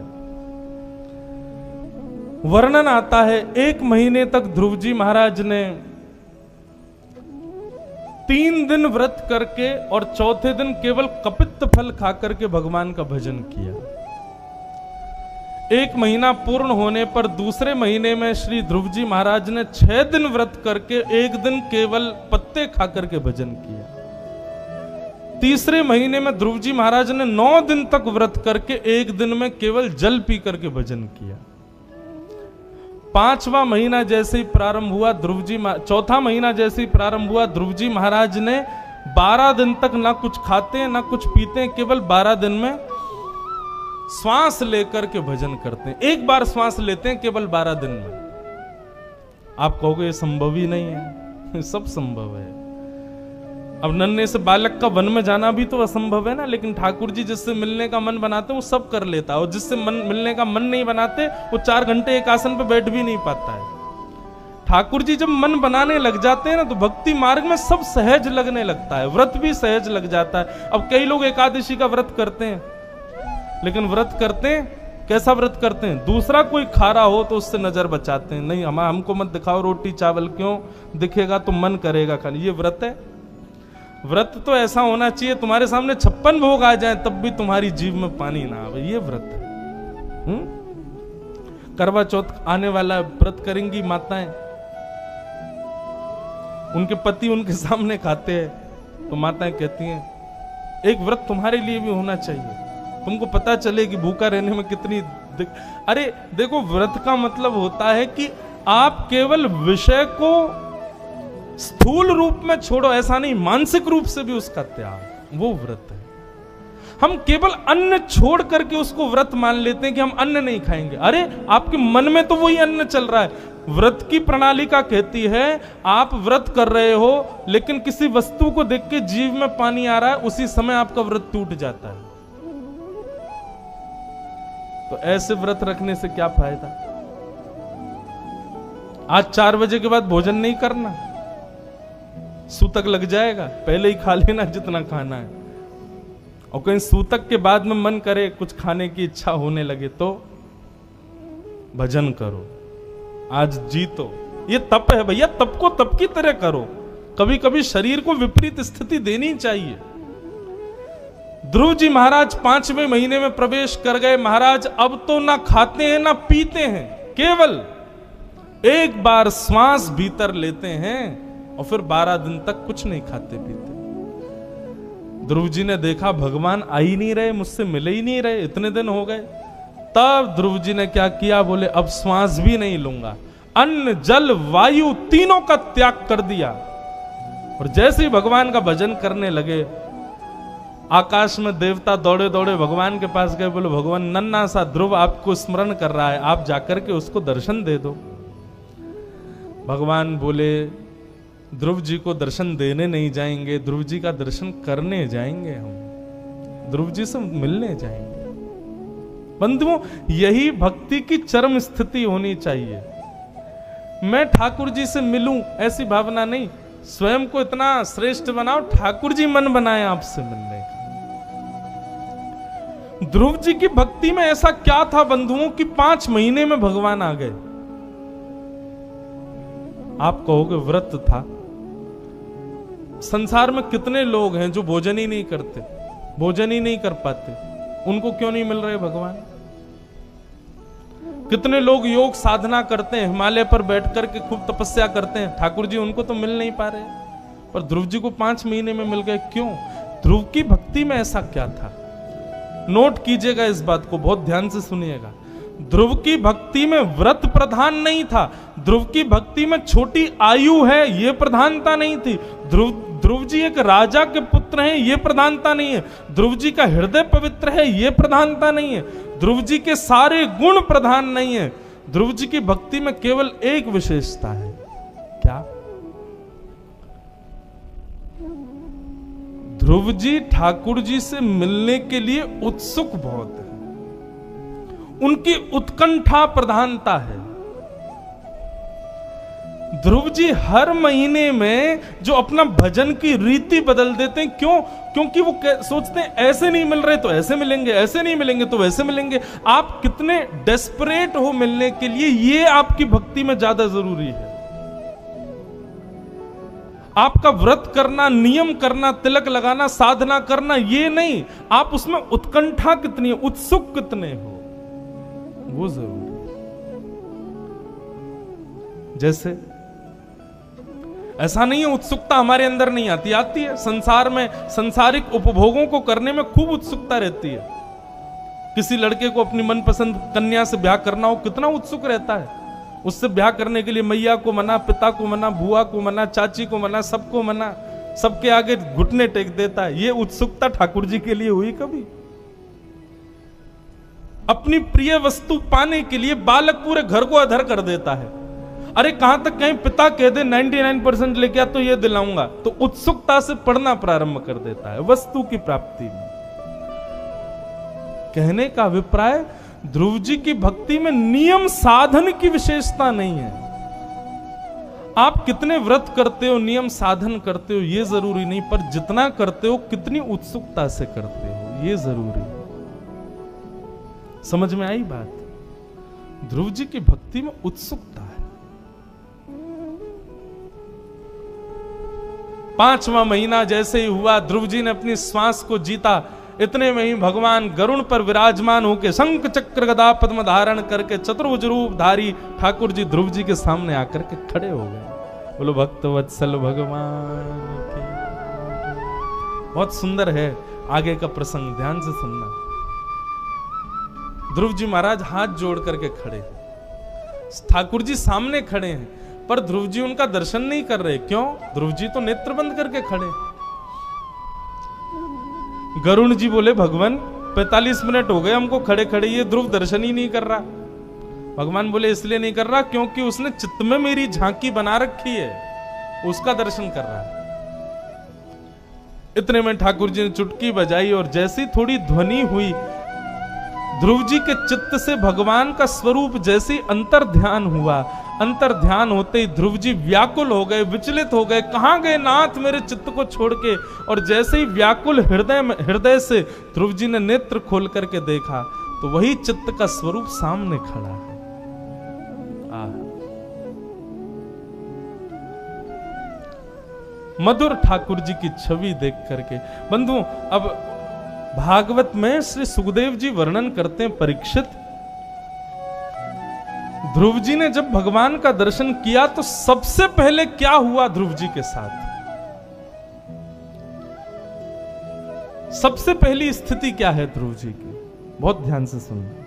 वर्णन आता है 1 महीने तक ध्रुव जी महाराज ने 3 दिन व्रत करके और चौथे दिन केवल कपित्त फल खाकर के भगवान का भजन किया। 1 महीना पूर्ण होने पर दूसरे महीने में श्री ध्रुव जी महाराज ने 6 दिन व्रत करके 1 दिन केवल पत्ते खाकर के भजन किया। तीसरे महीने में ध्रुव जी महाराज ने 9 दिन तक व्रत करके 1 दिन में केवल जल पी करके भजन किया। 5वां महीना जैसे ही प्रारंभ हुआ चौथा महीना जैसे ही प्रारंभ हुआ, ध्रुव जी महाराज ने 12 दिन तक ना कुछ खाते हैं ना कुछ पीते हैं, केवल 12 दिन में श्वास लेकर के भजन करते हैं। एक बार श्वास लेते हैं केवल 12 दिन में। आप कहोगे ये संभव ही नहीं है, सब संभव है। अब नन्हे से बालक का वन में जाना भी तो असंभव है ना, लेकिन ठाकुर जी जिससे मिलने का मन बनाते हैं वो सब कर लेता है, और जिससे मिलने का मन नहीं बनाते वो 4 घंटे एक आसन पे बैठ भी नहीं पाता है। ठाकुर जी जब मन बनाने लग जाते हैं ना तो भक्ति मार्ग में सब सहज लगने लगता है, व्रत भी सहज लग जाता है। अब कई लोग एकादशी का व्रत करते हैं, लेकिन व्रत करते हैं कैसा व्रत करते हैं, दूसरा कोई खा रहा हो तो उससे नजर बचाते हैं, नहीं हमको मत दिखाओ रोटी चावल, क्यों दिखेगा तो मन करेगा खाने। ये व्रत है? व्रत तो ऐसा होना चाहिए तुम्हारे सामने 56 भोग आ जाए तब भी तुम्हारी जीभ में पानी ना आवे, ये व्रत है। करवा चौथ आने वाला, व्रत करेंगी माताएं, उनके पति उनके सामने खाते हैं तो माताएं कहती हैं एक व्रत तुम्हारे लिए भी होना चाहिए, तुमको पता चले कि भूखा रहने में कितनी अरे देखो, व्रत का मतलब होता है कि आप केवल विषय को स्थूल रूप में छोड़ो, ऐसा नहीं, मानसिक रूप से भी उसका त्याग, वो व्रत है। हम केवल अन्न छोड़ करके उसको व्रत मान लेते हैं कि हम अन्न नहीं खाएंगे। अरे आपके मन में तो वही अन्न चल रहा है। व्रत की प्रणालिका कहती है आप व्रत कर रहे हो लेकिन किसी वस्तु को देख के जीभ में पानी आ रहा है, उसी समय आपका व्रत टूट जाता है। तो ऐसे व्रत रखने से क्या फायदा? आज 4 बजे के बाद भोजन नहीं करना, सूतक लग जाएगा, पहले ही खा लेना जितना खाना है। और कहीं सूतक के बाद में मन करे कुछ खाने की इच्छा होने लगे तो भजन करो, आज जीतो। ये तप है भैया, तप को तप की तरह करो। कभी कभी शरीर को विपरीत स्थिति देनी चाहिए। ध्रुव जी महाराज 5वें महीने में प्रवेश कर गए। महाराज अब तो ना खाते हैं ना पीते हैं, केवल एक बार श्वास भीतर लेते हैं और फिर 12 दिन तक कुछ नहीं खाते पीते। ध्रुव जी ने देखा भगवान आ ही नहीं रहे, मुझसे मिले ही नहीं रहे, इतने दिन हो गए। तब ध्रुव जी ने क्या किया, बोले अब श्वास भी नहीं लूंगा, अन्न जल वायु तीनों का त्याग कर दिया। और जैसे ही भगवान का भजन करने लगे, आकाश में देवता दौड़े दौड़े भगवान के पास गए, बोले भगवान नन्ना सा ध्रुव आपको स्मरण कर रहा है, आप जाकर के उसको दर्शन दे दो। भगवान बोले ध्रुव जी को दर्शन देने नहीं जाएंगे, ध्रुव जी का दर्शन करने जाएंगे, हम ध्रुव जी से मिलने जाएंगे। बंधुओं, यही भक्ति की चरम स्थिति होनी चाहिए। मैं ठाकुर जी से मिलूं ऐसी भावना नहीं, स्वयं को इतना श्रेष्ठ बनाओ, ठाकुर जी मन बनाए आपसे मिलने का। ध्रुव जी की भक्ति में ऐसा क्या था बंधुओं कि 5 महीने में भगवान आ गए। आप कहोगे व्रत था। संसार में कितने लोग हैं जो भोजन ही नहीं करते, भोजन ही नहीं कर पाते, उनको क्यों नहीं मिल रहे भगवान? कितने लोग योग साधना करते हैं, हिमालय पर बैठ करके खूब तपस्या करते हैं, ठाकुर जी उनको तो मिल नहीं पा रहे, पर ध्रुव जी को 5 महीने में मिल गए। क्यों? ध्रुव की भक्ति में ऐसा क्या था? नोट कीजिएगा इस बात को, बहुत ध्यान से सुनिएगा। ध्रुव की भक्ति में व्रत प्रधान नहीं था, ध्रुव की भक्ति में छोटी आयु है ये प्रधानता नहीं थी, ध्रुव जी एक राजा के पुत्र हैं ये प्रधानता नहीं है, ध्रुव जी का हृदय पवित्र है ये प्रधानता नहीं है, ध्रुव जी के सारे गुण प्रधान नहीं है। ध्रुव जी की भक्ति में केवल एक विशेषता है, क्या? ध्रुव जी ठाकुर जी से मिलने के लिए उत्सुक बहुत है, उनकी उत्कंठा प्रधानता है। ध्रुव जी हर महीने में जो अपना भजन की रीति बदल देते हैं। क्यों? क्योंकि वो सोचते हैं ऐसे नहीं मिल रहे तो ऐसे मिलेंगे, ऐसे नहीं मिलेंगे तो वैसे मिलेंगे। आप कितने डेस्परेट हो मिलने के लिए, ये आपकी भक्ति में ज्यादा जरूरी है। आपका व्रत करना, नियम करना, तिलक लगाना, साधना करना, ये नहीं, आप उसमें उत्कंठा कितनी है, उत्सुक कितने हो, वो जरूरी। जैसे ऐसा नहीं है उत्सुकता हमारे अंदर नहीं आती, आती है। संसार में सांसारिक उपभोगों को करने में खूब उत्सुकता रहती है। किसी लड़के को अपनी मनपसंद कन्या से ब्याह करना हो, कितना उत्सुक रहता है। उससे ब्याह करने के लिए मैया को मना, पिता को मना, बुआ को मना, चाची को मना, सबको मना, सबके आगे घुटने टेक देता है। ये उत्सुकता ठाकुर जी के लिए हुई कभी? अपनी प्रिय वस्तु पाने के लिए बालक पूरे घर को अधर कर देता है। अरे कहां तक कहीं पिता कह दे 99% लेके आ तो ये दिलाऊंगा, तो उत्सुकता से पढ़ना प्रारंभ कर देता है वस्तु की प्राप्ति में। कहने का अभिप्राय, ध्रुव जी की भक्ति में नियम साधन की विशेषता नहीं है। आप कितने व्रत करते हो, नियम साधन करते हो, ये जरूरी नहीं, पर जितना करते हो कितनी उत्सुकता से करते हो, ये जरूरी है। समझ में आई बात? ध्रुव जी की भक्ति में उत्सुकता है। 5वां महीना जैसे ही हुआ, ध्रुव जी ने अपनी श्वास को जीता, इतने में ही भगवान गरुण पर विराजमान होकर शंख चक्र गदा पद्म धारण करके चतुर्भुज रूप धारी ठाकुर जी ध्रुव जी के सामने आकर के खड़े हो गए। बोलो भक्त वत्सल भगवान की। बहुत सुंदर है आगे का प्रसंग, ध्यान से सुनना। ध्रुव जी महाराज हाथ जोड़ करके खड़े, ठाकुर जी सामने खड़े हैं, पर ध्रुव जी उनका दर्शन नहीं कर रहे। क्यों? ध्रुव जी तो नेत्र बंद करके खड़े। गरुण जी बोले, भगवान 45 मिनट हो गए हमको खड़े खड़े, ये ध्रुव दर्शन ही नहीं कर रहा। भगवान बोले, इसलिए नहीं कर रहा क्योंकि उसने चित्त में मेरी झांकी बना रखी है, उसका दर्शन कर रहा है। इतने में ठाकुर जी ने चुटकी बजाई और जैसी थोड़ी ध्वनि हुई, ध्रुव जी के चित्त से भगवान का स्वरूप जैसे अंतर ध्यान हुआ। अंतर ध्यान होते ही ध्रुव जी व्याकुल हो गए, विचलित हो गए, कहां गए नाथ मेरे चित्त को छोड़ के। और जैसे ही व्याकुल हृदय से ध्रुव जी ने नेत्र खोल करके देखा तो वही चित्त का स्वरूप सामने खड़ा है। मधुर ठाकुर जी की छवि देख करके बंधुओं, अब भागवत में श्री सुखदेव जी वर्णन करते हैं, परीक्षित, ध्रुव जी ने जब भगवान का दर्शन किया तो सबसे पहले क्या हुआ ध्रुव जी के साथ? सबसे पहली स्थिति क्या है ध्रुव जी की? बहुत ध्यान से सुनना।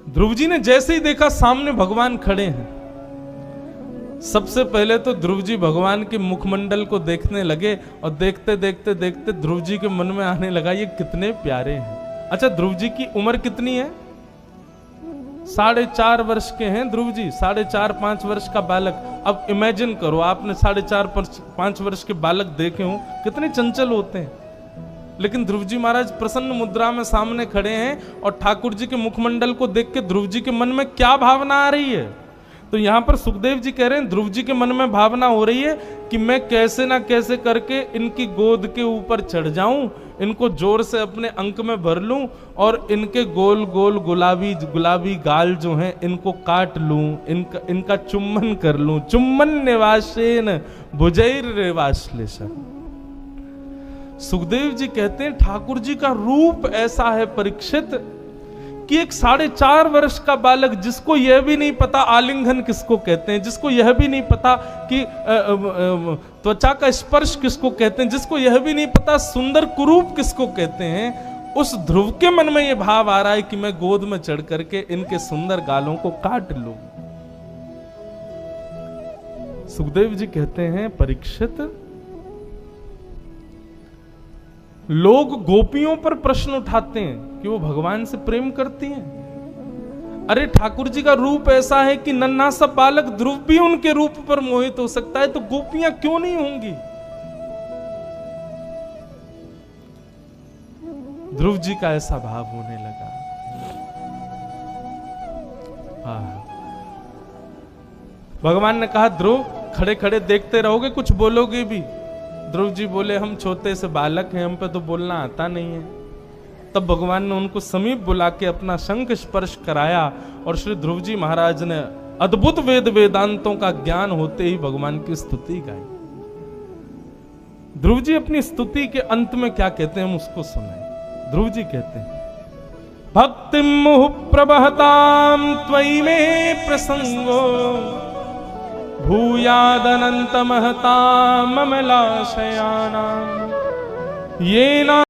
ध्रुव जी ने जैसे ही देखा सामने भगवान खड़े हैं, सबसे पहले तो ध्रुव जी भगवान के मुखमंडल को देखने लगे और देखते देखते देखते ध्रुव जी के मन में आने लगा ये कितने प्यारे हैं। अच्छा, ध्रुव जी की उम्र कितनी है? 4.5 वर्ष के हैं ध्रुव जी, 4.5-5 वर्ष का बालक। अब इमेजिन करो, आपने 4.5-5 वर्ष के बालक देखे हो, कितने चंचल होते हैं। लेकिन ध्रुव जी महाराज प्रसन्न मुद्रा में सामने खड़े हैं और ठाकुर जी के मुखमंडल को देख के ध्रुव जी के मन में क्या भावना आ रही है? तो यहां पर सुखदेव जी कह रहे हैं ध्रुव जी के मन में भावना हो रही है कि मैं कैसे ना कैसे करके इनकी गोद के ऊपर चढ़ जाऊं, इनको जोर से अपने अंक में भर लूं और इनके गोल गोल गुलाबी गुलाबी गाल जो हैं इनको काट लूं, इनका चुम्बन कर लूं। चुम्बन निवासेन भुजैर रेवाश्लेषा। सुखदेव जी कहते हैं ठाकुर जी का रूप ऐसा है परीक्षित कि एक 4.5 वर्ष का बालक, जिसको यह भी नहीं पता आलिंगन किसको कहते हैं, जिसको यह भी नहीं पता कि त्वचा का स्पर्श किसको कहते हैं, जिसको यह भी नहीं पता सुंदर कुरूप किसको कहते हैं, उस ध्रुव के मन में यह भाव आ रहा है कि मैं गोद में चढ़ करके इनके सुंदर गालों को काट लूं। सुखदेव जी कहते हैं परीक्षित, लोग गोपियों पर प्रश्न उठाते हैं कि वो भगवान से प्रेम करती हैं। अरे ठाकुर जी का रूप ऐसा है कि नन्हा सा बालक ध्रुव भी उनके रूप पर मोहित हो सकता है, तो गोपियां क्यों नहीं होंगी? ध्रुव जी का ऐसा भाव होने लगा। भगवान ने कहा ध्रुव खड़े खड़े देखते रहोगे, कुछ बोलोगे भी? ध्रुव जी बोले हम छोटे से बालक हैं, हम पे तो बोलना आता नहीं है। तब भगवान ने उनको समीप बुला के अपना शंख स्पर्श कराया और श्री ध्रुव जी महाराज ने अद्भुत वेद वेदांतों का ज्ञान होते ही भगवान की स्तुति गाई। ध्रुव जी अपनी स्तुति के अंत में क्या कहते हैं हम उसको सुने। ध्रुव जी कहते हैं भक्ति मुह प्रबहताम त्वयि में प्रसंगो भूयादनंत महताम अमलाशयाना ये ना